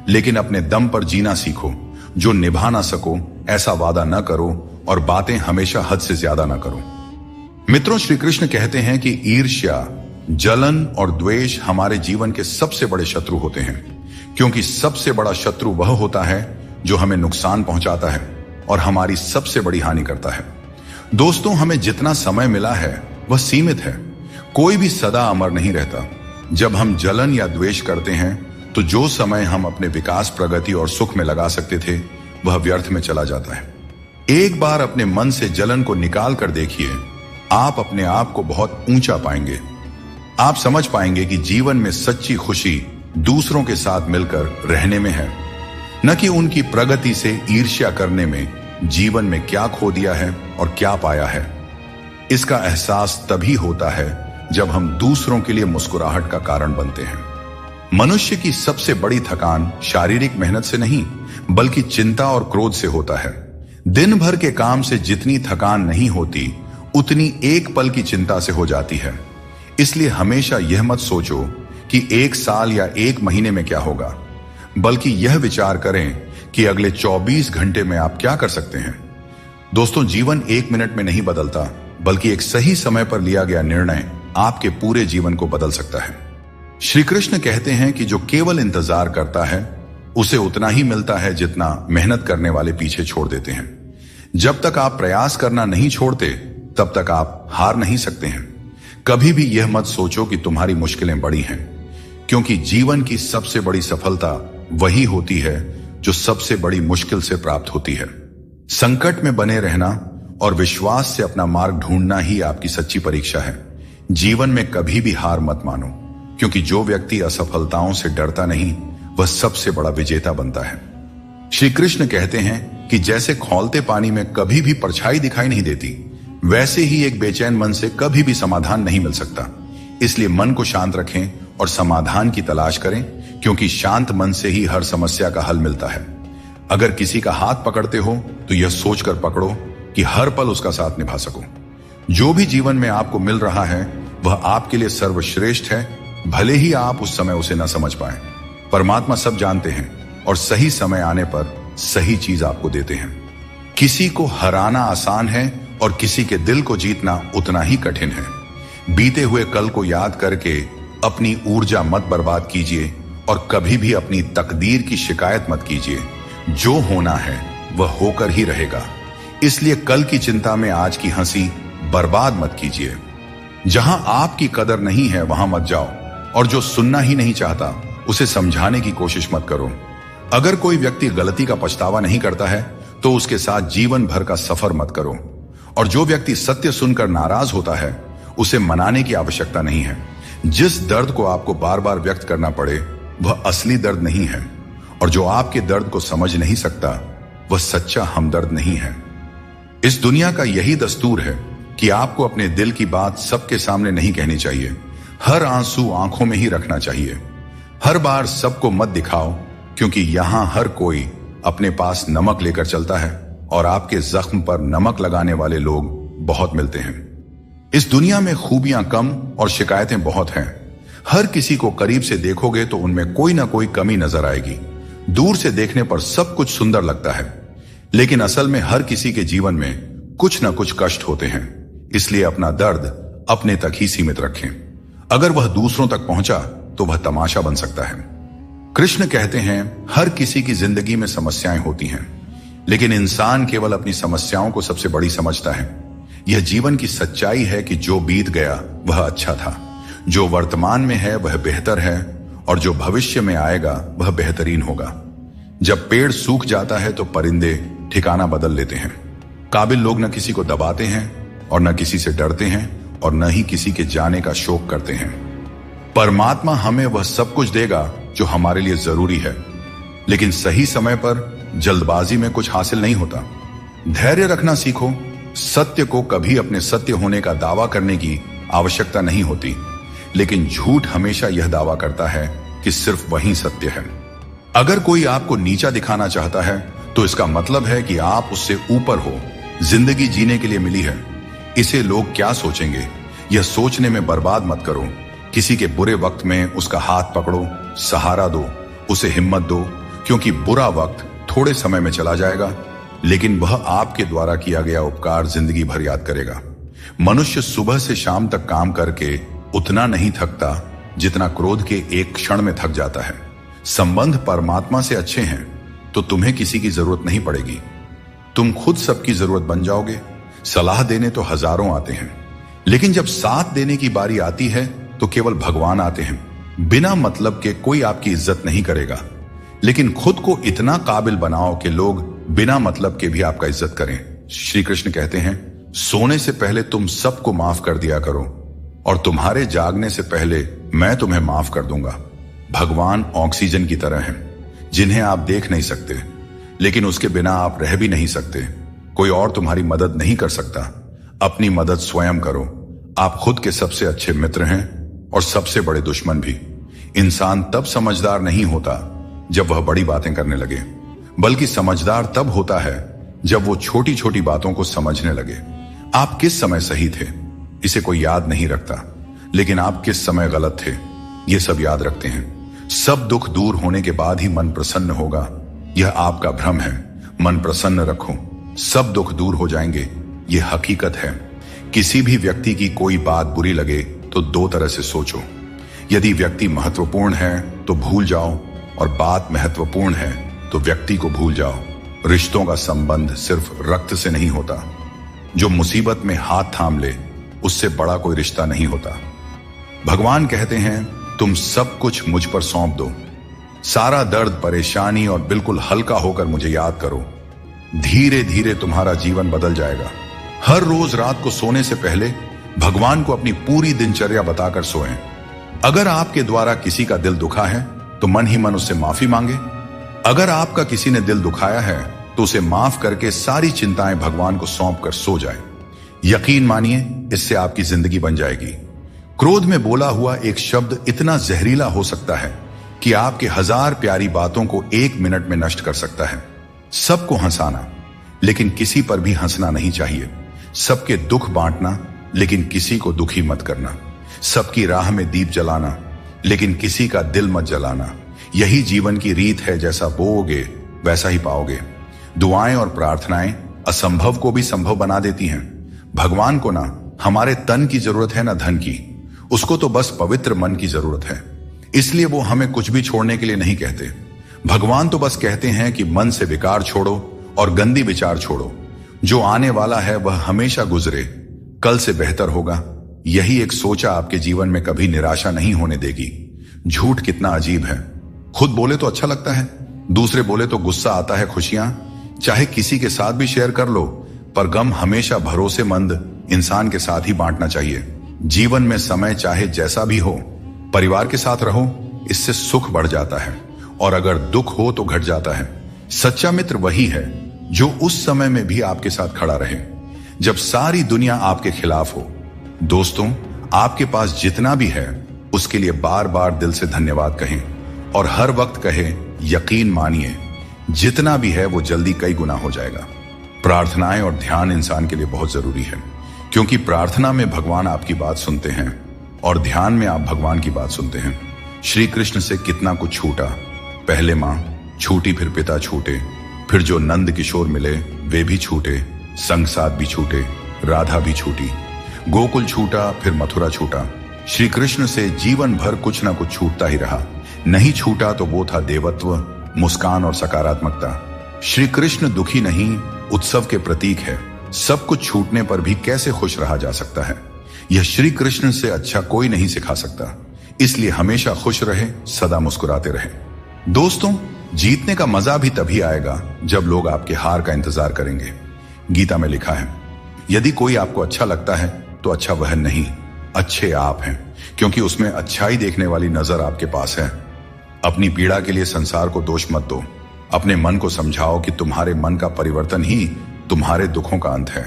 [SPEAKER 1] लेकिन अपने दम पर जीना सीखो। जो निभा ना सको ऐसा वादा न करो, और बातें हमेशा हद से ज्यादा ना करो। मित्रों, श्री कृष्ण कहते हैं कि ईर्ष्या, जलन और द्वेष हमारे जीवन के सबसे बड़े शत्रु होते हैं, क्योंकि सबसे बड़ा शत्रु वह होता है जो हमें नुकसान पहुंचाता है और हमारी सबसे बड़ी हानि करता है। दोस्तों, हमें जितना समय मिला है वह सीमित है। कोई भी सदा अमर नहीं रहता। जब हम जलन या द्वेष करते हैं तो जो समय हम अपने विकास, प्रगति और सुख में लगा सकते थे वह व्यर्थ में चला जाता है। एक बार अपने मन से जलन को निकाल कर देखिए, आप अपने आप को बहुत ऊंचा पाएंगे। आप समझ पाएंगे कि जीवन में सच्ची खुशी दूसरों के साथ मिलकर रहने में है, न कि उनकी प्रगति से ईर्ष्या करने में। जीवन में क्या खो दिया है और क्या पाया है, इसका एहसास तभी होता है जब हम दूसरों के लिए मुस्कुराहट का कारण बनते हैं। मनुष्य की सबसे बड़ी थकान शारीरिक मेहनत से नहीं, बल्कि चिंता और क्रोध से होता है। दिन भर के काम से जितनी थकान नहीं होती, उतनी एक पल की चिंता से हो जाती है। इसलिए हमेशा यह मत सोचो कि एक साल या एक महीने में क्या होगा, बल्कि यह विचार करें कि अगले 24 घंटे में आप क्या कर सकते हैं। दोस्तों, जीवन एक मिनट में नहीं बदलता, बल्कि एक सही समय पर लिया गया निर्णय आपके पूरे जीवन को बदल सकता है। श्री कृष्ण कहते हैं कि जो केवल इंतजार करता है उसे उतना ही मिलता है जितना मेहनत करने वाले पीछे छोड़ देते हैं। जब तक आप प्रयास करना नहीं छोड़ते, तब तक आप हार नहीं सकते हैं। कभी भी यह मत सोचो कि तुम्हारी मुश्किलें बड़ी हैं, क्योंकि जीवन की सबसे बड़ी सफलता वही होती है जो सबसे बड़ी मुश्किल से प्राप्त होती है। संकट में बने रहना और विश्वास से अपना मार्ग ढूंढना ही आपकी सच्ची परीक्षा है। जीवन में कभी भी हार मत मानो, क्योंकि जो व्यक्ति असफलताओं से डरता नहीं, वह सबसे बड़ा विजेता बनता है। श्री कृष्ण कहते हैं कि जैसे खौलते पानी में कभी भी परछाई दिखाई नहीं देती, वैसे ही एक बेचैन मन से कभी भी समाधान नहीं मिल सकता। इसलिए मन को शांत रखें और समाधान की तलाश करें, क्योंकि शांत मन से ही हर समस्या का हल मिलता है। अगर किसी का हाथ पकड़ते हो तो यह सोचकर पकड़ो कि हर पल उसका साथ निभा सको। जो भी जीवन में आपको मिल रहा है वह आपके लिए सर्वश्रेष्ठ है, भले ही आप उस समय उसे न समझ पाए। परमात्मा सब जानते हैं और सही समय आने पर सही चीज आपको देते हैं। किसी को हराना आसान है और किसी के दिल को जीतना उतना ही कठिन है। बीते हुए कल को याद करके अपनी ऊर्जा मत बर्बाद कीजिए और कभी भी अपनी तकदीर की शिकायत मत कीजिए। जो होना है वह होकर ही रहेगा। इसलिए कल की चिंता में आज की हंसी बर्बाद मत कीजिए। जहां आपकी कदर नहीं है वहां मत जाओ, और जो सुनना ही नहीं चाहता उसे समझाने की कोशिश मत करो। अगर कोई व्यक्ति गलती का पछतावा नहीं करता है तो उसके साथ जीवन भर का सफर मत करो, और जो व्यक्ति सत्य सुनकर नाराज होता है उसे मनाने की आवश्यकता नहीं है। जिस दर्द को आपको बार बार व्यक्त करना पड़े वह असली दर्द नहीं है, और जो आपके दर्द को समझ नहीं सकता वह सच्चा हमदर्द नहीं है। इस दुनिया का यही दस्तूर है कि आपको अपने दिल की बात सबके सामने नहीं कहनी चाहिए। हर आंसू आंखों में ही रखना चाहिए। हर बार सबको मत दिखाओ, क्योंकि यहां हर कोई अपने पास नमक लेकर चलता है और आपके जख्म पर नमक लगाने वाले लोग बहुत मिलते हैं। इस दुनिया में खूबियां कम और शिकायतें बहुत हैं। हर किसी को करीब से देखोगे तो उनमें कोई ना कोई कमी नजर आएगी। दूर से देखने पर सब कुछ सुंदर लगता है, लेकिन असल में हर किसी के जीवन में कुछ ना कुछ कष्ट होते हैं। इसलिए अपना दर्द अपने तक ही सीमित रखें। अगर वह दूसरों तक पहुंचा तो वह तमाशा बन सकता है। कृष्ण कहते हैं हर किसी की जिंदगी में समस्याएं होती हैं, लेकिन इंसान केवल अपनी समस्याओं को सबसे बड़ी समझता है। यह जीवन की सच्चाई है कि जो बीत गया वह अच्छा था, जो वर्तमान में है वह बेहतर है, और जो भविष्य में आएगा वह बेहतरीन होगा। जब पेड़ सूख जाता है तो परिंदे ठिकाना बदल लेते हैं। काबिल लोग न किसी को दबाते हैं और न किसी से डरते हैं और न ही किसी के जाने का शोक करते हैं। परमात्मा हमें वह सब कुछ देगा जो हमारे लिए जरूरी है, लेकिन सही समय पर जल्दबाजी में कुछ हासिल नहीं होता। धैर्य रखना सीखो। सत्य को कभी अपने सत्य होने का दावा करने की आवश्यकता नहीं होती, लेकिन झूठ हमेशा यह दावा करता है कि सिर्फ वही सत्य है। अगर कोई आपको नीचा दिखाना चाहता है तो इसका मतलब है कि आप उससे ऊपर हो। जिंदगी जीने के लिए मिली है, इसे लोग क्या सोचेंगे यह सोचने में बर्बाद मत करो। किसी के बुरे वक्त में उसका हाथ पकड़ो, सहारा दो, उसे हिम्मत दो, क्योंकि बुरा वक्त थोड़े समय में चला जाएगा, लेकिन वह आपके द्वारा किया गया उपकार जिंदगी भर याद करेगा। मनुष्य सुबह से शाम तक काम करके उतना नहीं थकता जितना क्रोध के एक क्षण में थक जाता है। संबंध परमात्मा से अच्छे हैं तो तुम्हें किसी की जरूरत नहीं पड़ेगी। तुम खुद सबकी जरूरत बन जाओगे। सलाह देने तो हजारों आते हैं, लेकिन जब साथ देने की बारी आती है तो केवल भगवान आते हैं। बिना मतलब के कोई आपकी इज्जत नहीं करेगा, लेकिन खुद को इतना काबिल बनाओ कि लोग बिना मतलब के भी आपका इज्जत करें। श्री कृष्ण कहते हैं, सोने से पहले तुम सबको माफ कर दिया करो और तुम्हारे जागने से पहले मैं तुम्हें माफ कर दूंगा। भगवान ऑक्सीजन की तरह हैं, जिन्हें आप देख नहीं सकते, लेकिन उसके बिना आप रह भी नहीं सकते। कोई और तुम्हारी मदद नहीं कर सकता। अपनी मदद स्वयं करो। आप खुद के सबसे अच्छे मित्र हैं और सबसे बड़े दुश्मन भी। इंसान तब समझदार नहीं होता जब वह बड़ी बातें करने लगे, बल्कि समझदार तब होता है जब वो छोटी छोटी बातों को समझने लगे। आप किस समय सही थे इसे कोई याद नहीं रखता, लेकिन आप किस समय गलत थे ये सब याद रखते हैं। सब दुख दूर होने के बाद ही मन प्रसन्न होगा, यह आपका भ्रम है। मन प्रसन्न रखो, सब दुख दूर हो जाएंगे, यह हकीकत है। किसी भी व्यक्ति की कोई बात बुरी लगे तो दो तरह से सोचो। यदि व्यक्ति महत्वपूर्ण है तो भूल जाओ, और बात महत्वपूर्ण है तो व्यक्ति को भूल जाओ। रिश्तों का संबंध सिर्फ रक्त से नहीं होता। जो मुसीबत में हाथ थाम ले उससे बड़ा कोई रिश्ता नहीं होता। भगवान कहते हैं, तुम सब कुछ मुझ पर सौंप दो। सारा दर्द, परेशानी और बिल्कुल हल्का होकर मुझे याद करो। धीरे धीरे तुम्हारा जीवन बदल जाएगा। हर रोज रात को सोने से पहले भगवान को अपनी पूरी दिनचर्या बताकर सोएं। अगर आपके द्वारा किसी का दिल दुखा है तो मन ही मन उससे माफी मांगे। अगर आपका किसी ने दिल दुखाया है तो उसे माफ करके सारी चिंताएं भगवान को सौंप कर सो जाए। यकीन मानिए, इससे आपकी जिंदगी बन जाएगी। क्रोध में बोला हुआ एक शब्द इतना जहरीला हो सकता है कि आपके 1000 प्यारी बातों को 1 मिनट में नष्ट कर सकता है। सबको हंसाना, लेकिन किसी पर भी हंसना नहीं चाहिए। सबके दुख बांटना, लेकिन किसी को दुखी मत करना। सबकी राह में दीप जलाना, लेकिन किसी का दिल मत जलाना। यही जीवन की रीत है, जैसा बोओगे वैसा ही पाओगे। दुआएं और प्रार्थनाएं असंभव को भी संभव बना देती हैं। भगवान को ना हमारे तन की जरूरत है ना धन की, उसको तो बस पवित्र मन की जरूरत है। इसलिए वो हमें कुछ भी छोड़ने के लिए नहीं कहते। भगवान तो बस कहते हैं कि मन से विकार छोड़ो और गंदी विचार छोड़ो। जो आने वाला है वह हमेशा गुजरे, कल से बेहतर होगा। यही एक सोचा आपके जीवन में कभी निराशा नहीं होने देगी। झूठ कितना अजीब है। खुद बोले तो अच्छा लगता है, दूसरे बोले तो गुस्सा आता है। खुशियां चाहे किसी के साथ भी शेयर कर लो, पर गम हमेशा भरोसेमंद इंसान के साथ ही बांटना चाहिए। जीवन में समय चाहे जैसा भी हो, परिवार के साथ रहो, इससे सुख बढ़ जाता है, और अगर दुख हो तो घट जाता है। सच्चा मित्र वही है जो उस समय में भी आपके साथ खड़ा रहे जब सारी दुनिया आपके खिलाफ हो। दोस्तों, आपके पास जितना भी है उसके लिए बार बार दिल से धन्यवाद कहें, और हर वक्त कहें, यकीन मानिए जितना भी है वो जल्दी कई गुना हो जाएगा। प्रार्थनाएं और ध्यान इंसान के लिए बहुत जरूरी है, क्योंकि प्रार्थना में भगवान आपकी बात सुनते हैं और ध्यान में आप भगवान की बात सुनते हैं। श्री कृष्ण से कितना कुछ छूटा। पहले मां छूटी, फिर पिता छूटे, फिर जो नंद किशोर मिले वे भी छूटे, संग साथ भी छूटे, राधा भी छूटी। गोकुल छूटा, फिर मथुरा छूटा। श्री कृष्ण से जीवन भर कुछ ना कुछ छूटता ही रहा। नहीं छूटा तो वो था देवत्व, मुस्कान और सकारात्मकता। श्री कृष्ण दुखी नहीं, उत्सव के प्रतीक है। सब कुछ छूटने पर भी कैसे खुश रहा जा सकता है, यह श्री कृष्ण से अच्छा कोई नहीं सिखा सकता। इसलिए हमेशा खुश रहे, सदा मुस्कुराते रहे। दोस्तों, जीतने का मजा भी तभी आएगा जब लोग आपके हार का इंतजार करेंगे। गीता में लिखा है, यदि कोई आपको अच्छा लगता है तो अच्छा वह नहीं, अच्छे आप हैं, क्योंकि उसमें अच्छाई देखने वाली नजर आपके पास है। अपनी पीड़ा के लिए संसार को दोष मत दो। अपने मन को समझाओ कि तुम्हारे मन का परिवर्तन ही तुम्हारे दुखों का अंत है।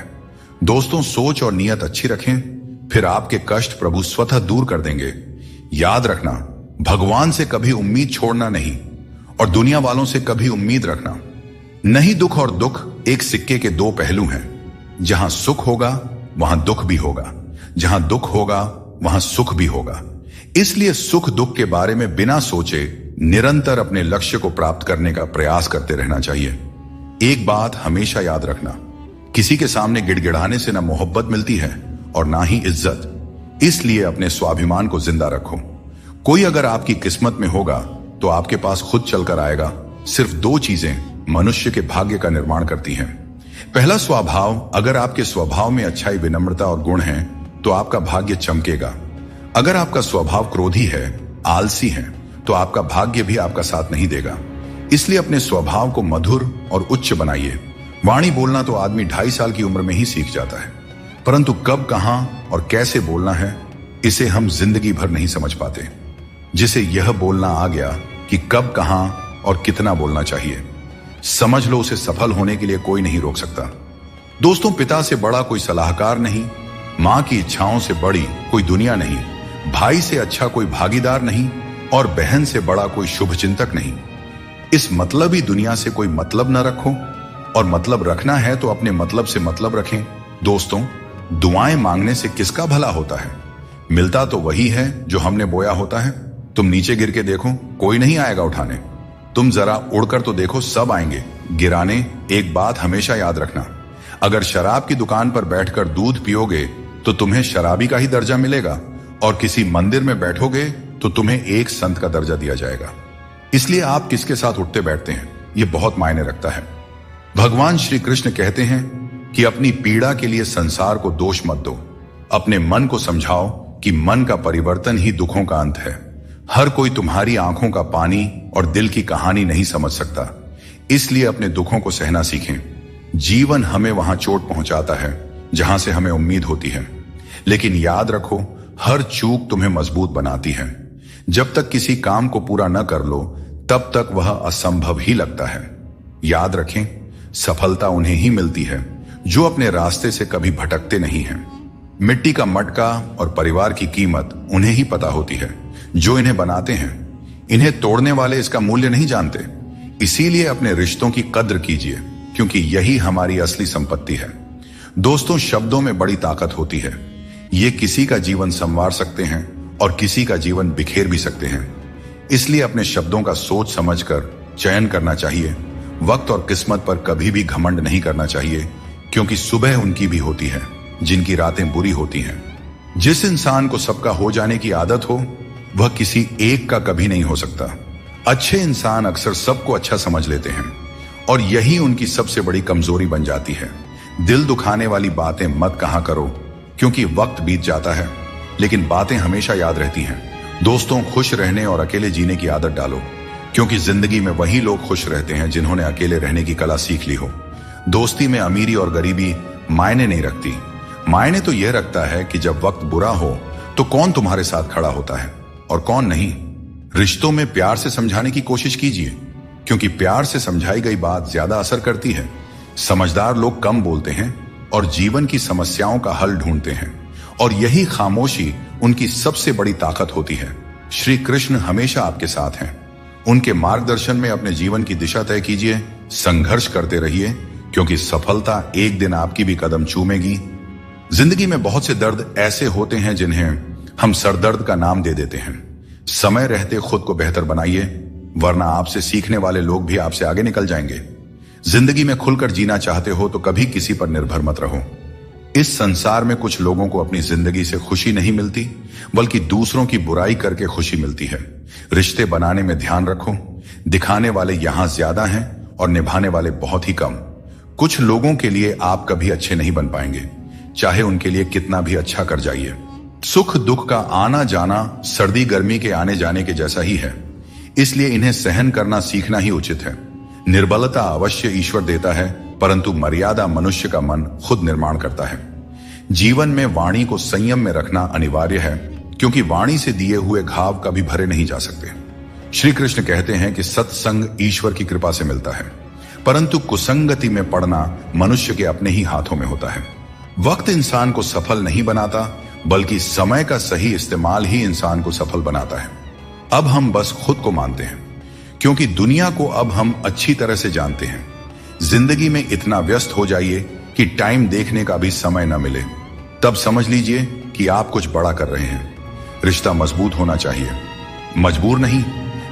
[SPEAKER 1] दोस्तों, सोच और नियत अच्छी रखें, फिर आपके कष्ट प्रभु स्वतः दूर कर देंगे। याद रखना, भगवान से कभी उम्मीद छोड़ना नहीं और दुनिया वालों से कभी उम्मीद रखना नहीं। दुख और दुख एक सिक्के के दो पहलू हैं। जहां सुख होगा वहां दुख भी होगा, जहां दुख होगा वहां सुख भी होगा। इसलिए सुख दुख के बारे में बिना सोचे निरंतर अपने लक्ष्य को प्राप्त करने का प्रयास करते रहना चाहिए। एक बात हमेशा याद रखना, किसी के सामने गिड़गिड़ाने से ना मोहब्बत मिलती है और ना ही इज्जत। इसलिए अपने स्वाभिमान को जिंदा रखो। कोई अगर आपकी किस्मत में होगा तो आपके पास खुद चलकर आएगा। सिर्फ दो चीजें मनुष्य के भाग्य का निर्माण करती हैं। पहला, स्वभाव। अगर आपके स्वभाव में अच्छाई, विनम्रता और गुण है तो आपका भाग्य चमकेगा। अगर आपका स्वभाव क्रोधी है, आलसी है, तो आपका भाग्य भी आपका साथ नहीं देगा। इसलिए अपने स्वभाव को मधुर और उच्च बनाइए। वाणी बोलना तो आदमी 2.5 साल की उम्र में ही सीख जाता है, परंतु कब, कहां और कैसे बोलना है, इसे हम जिंदगी भर नहीं समझ पाते। जिसे यह बोलना आ गया कि कब, कहां और कितना बोलना चाहिए, समझ लो उसे सफल होने के लिए कोई नहीं रोक सकता। दोस्तों, पिता से बड़ा कोई सलाहकार नहीं, मां की इच्छाओं से बड़ी कोई दुनिया नहीं, भाई से अच्छा कोई भागीदार नहीं और बहन से बड़ा कोई शुभ चिंतक नहीं। इस मतलबी दुनिया से कोई मतलब न रखो, और मतलब रखना है तो अपने मतलब से मतलब रखें। दोस्तों, दुआएं मांगने से किसका भला होता है? मिलता तो वही है जो हमने बोया होता है। तुम नीचे गिर के देखो, कोई नहीं आएगा उठाने। तुम जरा उड़कर तो देखो, सब आएंगे गिराने। एक बात हमेशा याद रखना, अगर शराब की दुकान पर बैठकर दूध पियोगे तो तुम्हें शराबी का ही दर्जा मिलेगा, और किसी मंदिर में बैठोगे तो तुम्हें एक संत का दर्जा दिया जाएगा। इसलिए आप किसके साथ उठते बैठते हैं, यह बहुत मायने रखता है। भगवान श्री कृष्ण कहते हैं कि अपनी पीड़ा के लिए संसार को दोष मत दो। अपने मन को समझाओ कि मन का परिवर्तन ही दुखों का अंत है। हर कोई तुम्हारी आंखों का पानी और दिल की कहानी नहीं समझ सकता। इसलिए अपने दुखों को सहना सीखें। जीवन हमें वहां चोट पहुंचाता है जहां से हमें उम्मीद होती है, लेकिन याद रखो, हर चूक तुम्हें मजबूत बनाती है। जब तक किसी काम को पूरा न कर लो तब तक वह असंभव ही लगता है। याद रखें, सफलता उन्हें ही मिलती है जो अपने रास्ते से कभी भटकते नहीं हैं। मिट्टी का मटका और परिवार की कीमत उन्हें ही पता होती है जो इन्हें बनाते हैं। इन्हें तोड़ने वाले इसका मूल्य नहीं जानते। इसीलिए अपने रिश्तों की कद्र कीजिए, क्योंकि यही हमारी असली संपत्ति है। दोस्तों, शब्दों में बड़ी ताकत होती है। ये किसी का जीवन संवार सकते हैं और किसी का जीवन बिखेर भी सकते हैं। इसलिए अपने शब्दों का सोच समझकर चयन करना चाहिए। वक्त और किस्मत पर कभी भी घमंड नहीं करना चाहिए, क्योंकि सुबह उनकी भी होती है जिनकी रातें बुरी होती हैं। जिस इंसान को सबका हो जाने की आदत हो वह किसी एक का कभी नहीं हो सकता। अच्छे इंसान अक्सर सबको अच्छा समझ लेते हैं और यही उनकी सबसे बड़ी कमजोरी बन जाती है। दिल दुखाने वाली बातें मत कहा करो, क्योंकि वक्त बीत जाता है लेकिन बातें हमेशा याद रहती हैं। दोस्तों, खुश रहने और अकेले जीने की आदत डालो, क्योंकि जिंदगी में वही लोग खुश रहते हैं जिन्होंने अकेले रहने की कला सीख ली हो। दोस्ती में अमीरी और गरीबी मायने नहीं रखती। मायने तो यह रखता है कि जब वक्त बुरा हो तो कौन तुम्हारे साथ खड़ा होता है और कौन नहीं। रिश्तों में प्यार से समझाने की कोशिश कीजिए, क्योंकि प्यार से समझाई गई बात ज्यादा असर करती है। समझदार लोग कम बोलते हैं और जीवन की समस्याओं का हल ढूंढते हैं, और यही खामोशी उनकी सबसे बड़ी ताकत होती है। श्री कृष्ण हमेशा आपके साथ हैं। उनके मार्गदर्शन में अपने जीवन की दिशा तय कीजिए, संघर्ष करते रहिए, क्योंकि सफलता एक दिन आपकी भी कदम चूमेगी। जिंदगी में बहुत से दर्द ऐसे होते हैं जिन्हें हम सरदर्द का नाम दे देते हैं। समय रहते खुद को बेहतर बनाइए, वरना आपसे सीखने वाले लोग भी आपसे आगे निकल जाएंगे। जिंदगी में खुलकर जीना चाहते हो तो कभी किसी पर निर्भर मत रहो। इस संसार में कुछ लोगों को अपनी जिंदगी से खुशी नहीं मिलती, बल्कि दूसरों की बुराई करके खुशी मिलती है। रिश्ते बनाने में ध्यान रखो, दिखाने वाले यहां ज्यादा हैं और निभाने वाले बहुत ही कम। कुछ लोगों के लिए आप कभी अच्छे नहीं बन पाएंगे, चाहे उनके लिए कितना भी अच्छा कर जाइए। सुख दुख का आना जाना सर्दी गर्मी के आने जाने के जैसा ही है, इसलिए इन्हें सहन करना सीखना ही उचित है। निर्बलता अवश्य ईश्वर देता है, परंतु मर्यादा मनुष्य का मन खुद निर्माण करता है। जीवन में वाणी को संयम में रखना अनिवार्य है, क्योंकि वाणी से दिए हुए घाव कभी भरे नहीं जा सकते। श्री कृष्ण कहते हैं कि सत्संग ईश्वर की कृपा से मिलता है, परंतु कुसंगति में पड़ना मनुष्य के अपने ही हाथों में होता है। वक्त इंसान को सफल नहीं बनाता, बल्कि समय का सही इस्तेमाल ही इंसान को सफल बनाता है। अब हम बस खुद को मानते हैं, क्योंकि दुनिया को अब हम अच्छी तरह से जानते हैं। जिंदगी में इतना व्यस्त हो जाइए कि टाइम देखने का भी समय न मिले, तब समझ लीजिए कि आप कुछ बड़ा कर रहे हैं। रिश्ता मजबूत होना चाहिए, मजबूर नहीं।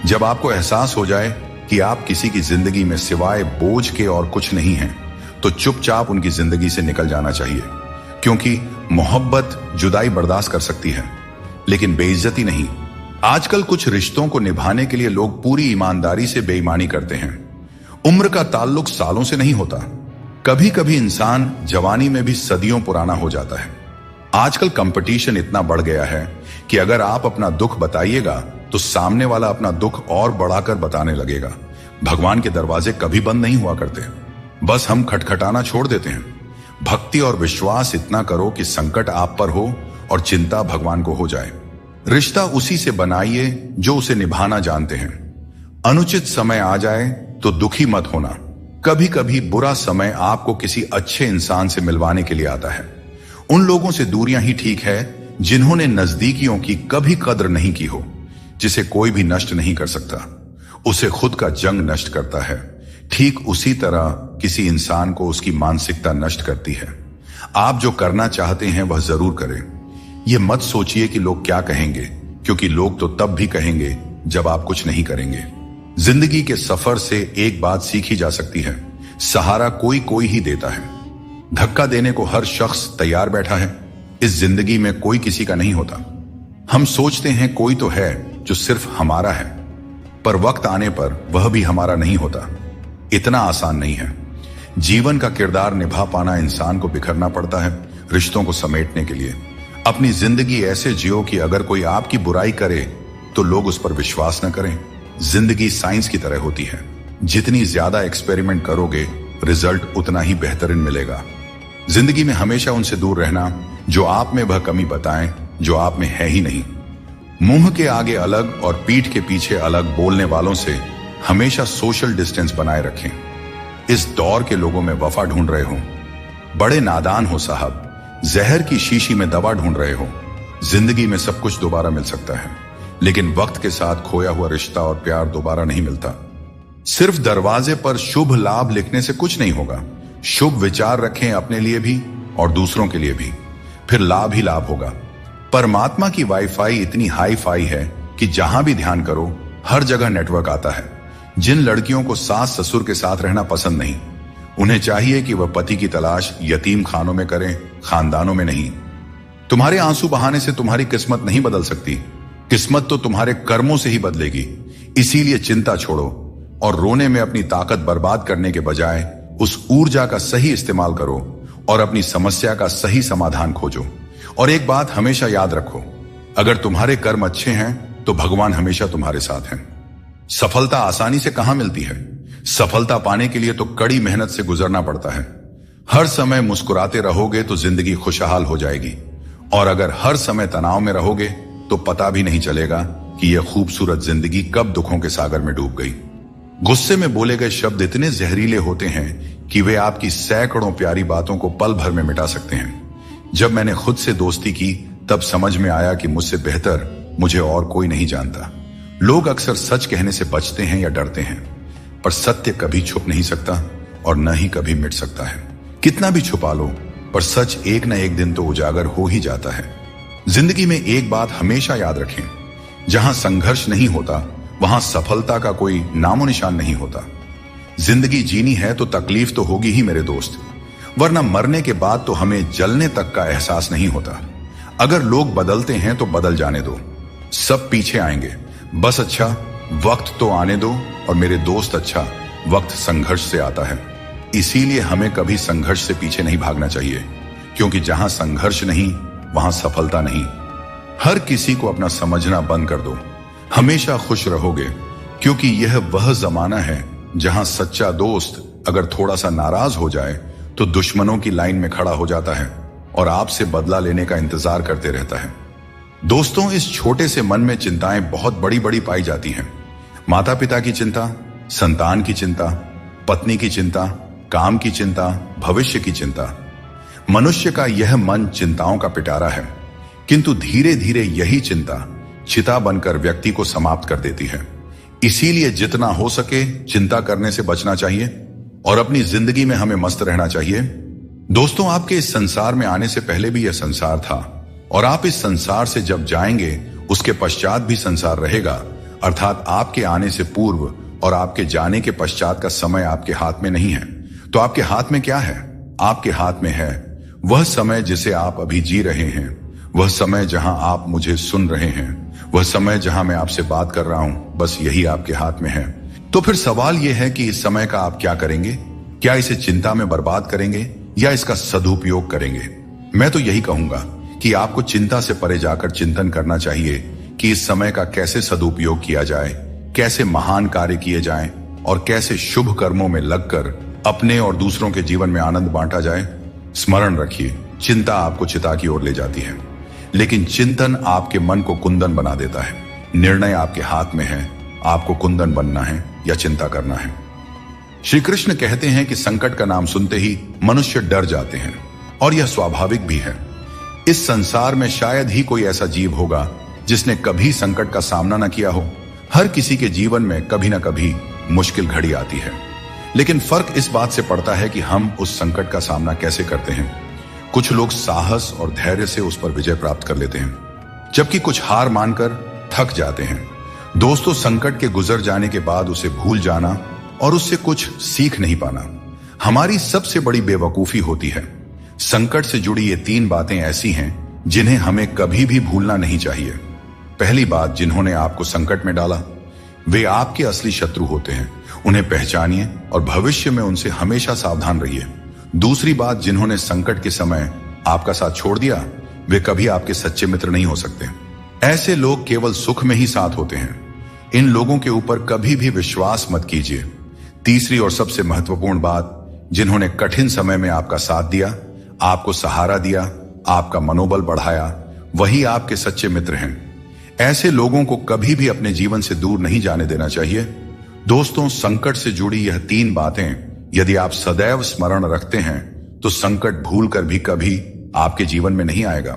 [SPEAKER 1] जब आपको एहसास हो जाए कि आप किसी की जिंदगी में सिवाय बोझ के और कुछ नहीं हैं, तो चुपचाप उनकी जिंदगी से निकल जाना चाहिए, क्योंकि मोहब्बत जुदाई बर्दाश्त कर सकती है, लेकिन बेइज्जती नहीं। आजकल कुछ रिश्तों को निभाने के लिए लोग पूरी ईमानदारी से बेईमानी करते हैं। उम्र का ताल्लुक सालों से नहीं होता, कभी कभी इंसान जवानी में भी सदियों पुराना हो जाता है। आजकल कंपटीशन इतना बढ़ गया है कि अगर आप अपना दुख बताइएगा तो सामने वाला अपना दुख और बढ़ाकर बताने लगेगा। भगवान के दरवाजे कभी बंद नहीं हुआ करते, बस हम खटखटाना छोड़ देते हैं। भक्ति और विश्वास इतना करो कि संकट आप पर हो और चिंता भगवान को हो जाए। रिश्ता उसी से बनाइए जो उसे निभाना जानते हैं। अनुचित समय आ जाए तो दुखी मत होना। कभी कभी बुरा समय आपको किसी अच्छे इंसान से मिलवाने के लिए आता है। उन लोगों से दूरियां ही ठीक है जिन्होंने नजदीकियों की कभी कद्र नहीं की हो। जिसे कोई भी नष्ट नहीं कर सकता, उसे खुद का जंग नष्ट करता है। ठीक उसी तरह किसी इंसान को उसकी मानसिकता नष्ट करती है। आप जो करना चाहते हैं वह जरूर करें। यह मत सोचिए कि लोग क्या कहेंगे, क्योंकि लोग तो तब भी कहेंगे जब आप कुछ नहीं करेंगे। जिंदगी के सफर से एक बात सीखी जा सकती है, सहारा कोई कोई ही देता है। धक्का देने को हर शख्स तैयार बैठा है। इस जिंदगी में कोई किसी का नहीं होता। हम सोचते हैं कोई तो है जो सिर्फ हमारा है, पर वक्त आने पर वह भी हमारा नहीं होता। इतना आसान नहीं है। जीवन का किरदार निभा पाना इंसान को बिखरना पड़ता है रिश्तों को समेटने के लिए। अपनी जिंदगी ऐसे जियो कि अगर कोई आपकी बुराई करे तो लोग उस पर विश्वास न करें। जिंदगी साइंस की तरह होती है, जितनी ज्यादा एक्सपेरिमेंट करोगे रिजल्ट उतना ही बेहतरीन मिलेगा। जिंदगी में हमेशा उनसे दूर रहना जो आप में वह कमी बताएं जो आप में है ही नहीं। मुंह के आगे अलग और पीठ के पीछे अलग बोलने वालों से हमेशा सोशल डिस्टेंस बनाए रखें। इस दौर के लोगों में वफा ढूंढ रहे हो, बड़े नादान हो साहब। जहर की शीशी में दवा ढूंढ रहे हो। जिंदगी में सब कुछ दोबारा मिल सकता है, लेकिन वक्त के साथ खोया हुआ रिश्ता और प्यार दोबारा नहीं मिलता। सिर्फ दरवाजे पर शुभ लाभ लिखने से कुछ नहीं होगा। शुभ विचार रखें अपने लिए भी और दूसरों के लिए भी, फिर लाभ ही लाभ होगा। परमात्मा की वाईफाई इतनी हाई फाई है कि जहां भी ध्यान करो हर जगह नेटवर्क आता है। जिन लड़कियों को सास ससुर के साथ रहना पसंद नहीं, उन्हें चाहिए कि वह पति की तलाश यतीम खानों में करें, खानदानों में नहीं। तुम्हारे आंसू बहाने से तुम्हारी किस्मत नहीं बदल सकती। किस्मत तो तुम्हारे कर्मों से ही बदलेगी। इसीलिए चिंता छोड़ो और रोने में अपनी ताकत बर्बाद करने के बजाय उस ऊर्जा का सही इस्तेमाल करो और अपनी समस्या का सही समाधान खोजो। और एक बात हमेशा याद रखो, अगर तुम्हारे कर्म अच्छे हैं तो भगवान हमेशा तुम्हारे साथ हैं। सफलता आसानी से कहां मिलती है। सफलता पाने के लिए तो कड़ी मेहनत से गुजरना पड़ता है। हर समय मुस्कुराते रहोगे तो जिंदगी खुशहाल हो जाएगी, और अगर हर समय तनाव में रहोगे तो पता भी नहीं चलेगा कि यह खूबसूरत जिंदगी कब दुखों के सागर में डूब गई। गुस्से में बोले गए शब्द इतने जहरीले होते हैं कि वे आपकी सैकड़ों प्यारी बातों को पल भर में मिटा सकते हैं। जब मैंने खुद से दोस्ती की तब समझ में आया कि मुझसे बेहतर मुझे और कोई नहीं जानता। लोग अक्सर सच कहने से बचते हैं या डरते हैं, पर सत्य कभी छुप नहीं सकता और न ही कभी मिट सकता है। कितना भी छुपा लो, पर सच एक न एक दिन तो उजागर हो ही जाता है। जिंदगी में एक बात हमेशा याद रखें, जहां संघर्ष नहीं होता वहां सफलता का कोई नामो निशान नहीं होता। जिंदगी जीनी है तो तकलीफ तो होगी ही मेरे दोस्त, वरना मरने के बाद तो हमें जलने तक का एहसास नहीं होता। अगर लोग बदलते हैं तो बदल जाने दो, सब पीछे आएंगे। बस अच्छा वक्त तो आने दो, और मेरे दोस्त अच्छा वक्त संघर्ष से आता है। इसीलिए हमें कभी संघर्ष से पीछे नहीं भागना चाहिए, क्योंकि जहां संघर्ष नहीं वहां सफलता नहीं। हर किसी को अपना समझना बंद कर दो। हमेशा खुश रहोगे, क्योंकि यह वह जमाना है जहां सच्चा दोस्त अगर थोड़ा सा नाराज हो जाए तो दुश्मनों की लाइन में खड़ा हो जाता है और आपसे बदला लेने का इंतजार करते रहता है। दोस्तों, इस छोटे से मन में चिंताएं बहुत बड़ी बड़ी पाई जाती हैं। माता पिता की चिंता, संतान की चिंता, पत्नी की चिंता, काम की चिंता, भविष्य की चिंता। मनुष्य का यह मन चिंताओं का पिटारा है, किंतु धीरे धीरे यही चिंता चिता बनकर व्यक्ति को समाप्त कर देती है। इसीलिए जितना हो सके चिंता करने से बचना चाहिए और अपनी जिंदगी में हमें मस्त रहना चाहिए। दोस्तों, आपके इस संसार में आने से पहले भी यह संसार था और आप इस संसार से जब जाएंगे उसके पश्चात भी संसार रहेगा, अर्थात आपके आने से पूर्व और आपके जाने के पश्चात का समय आपके हाथ में नहीं है। तो आपके हाथ में क्या है? आपके हाथ में है वह समय जिसे आप अभी जी रहे हैं, वह समय जहां आप मुझे सुन रहे हैं, वह समय जहां मैं आपसे बात कर रहा हूं। बस यही आपके हाथ में है। तो फिर सवाल यह है कि इस समय का आप क्या करेंगे? क्या इसे चिंता में बर्बाद करेंगे या इसका सदुपयोग करेंगे? मैं तो यही कहूंगा कि आपको चिंता से परे जाकर चिंतन करना चाहिए कि इस समय का कैसे सदुपयोग किया जाए, कैसे महान कार्य किए जाएं और कैसे शुभ कर्मों में लगकर अपने और दूसरों के जीवन में आनंद बांटा जाए। स्मरण रखिए, चिंता आपको चिता की ओर ले जाती है, लेकिन चिंतन आपके मन को कुंदन बना देता है। निर्णय आपके हाथ में है, आपको कुंदन बनना है या चिंता करना है। श्री कृष्ण कहते हैं कि संकट का नाम सुनते ही मनुष्य डर जाते हैं, और यह स्वाभाविक भी है। इस संसार में शायद ही कोई ऐसा जीव होगा जिसने कभी संकट का सामना न किया हो। हर किसी के जीवन में कभी ना कभी मुश्किल घड़ी आती है, लेकिन फर्क इस बात से पड़ता है कि हम उस संकट का सामना कैसे करते हैं। कुछ लोग साहस और धैर्य से उस पर विजय प्राप्त कर लेते हैं, जबकि कुछ हार मानकर थक जाते हैं। दोस्तों, संकट के गुजर जाने के बाद उसे भूल जाना और उससे कुछ सीख नहीं पाना हमारी सबसे बड़ी बेवकूफी होती है। संकट से जुड़ी ये 3 बातें ऐसी हैं जिन्हें हमें कभी भी भूलना नहीं चाहिए। पहली बात, जिन्होंने आपको संकट में डाला वे आपके असली शत्रु होते हैं। उन्हें पहचानिए और भविष्य में उनसे हमेशा सावधान रहिए। दूसरी बात, जिन्होंने संकट के समय आपका साथ छोड़ दिया वे कभी आपके सच्चे मित्र नहीं हो सकते। ऐसे लोग केवल सुख में ही साथ होते हैं। इन लोगों के ऊपर कभी भी विश्वास मत कीजिए। तीसरी और सबसे महत्वपूर्ण बात, जिन्होंने कठिन समय में आपका साथ दिया, आपको सहारा दिया, आपका मनोबल बढ़ाया, वही आपके सच्चे मित्र हैं। ऐसे लोगों को कभी भी अपने जीवन से दूर नहीं जाने देना चाहिए। दोस्तों, संकट से जुड़ी यह 3 बातें यदि आप सदैव स्मरण रखते हैं तो संकट भूलकर भी कभी आपके जीवन में नहीं आएगा।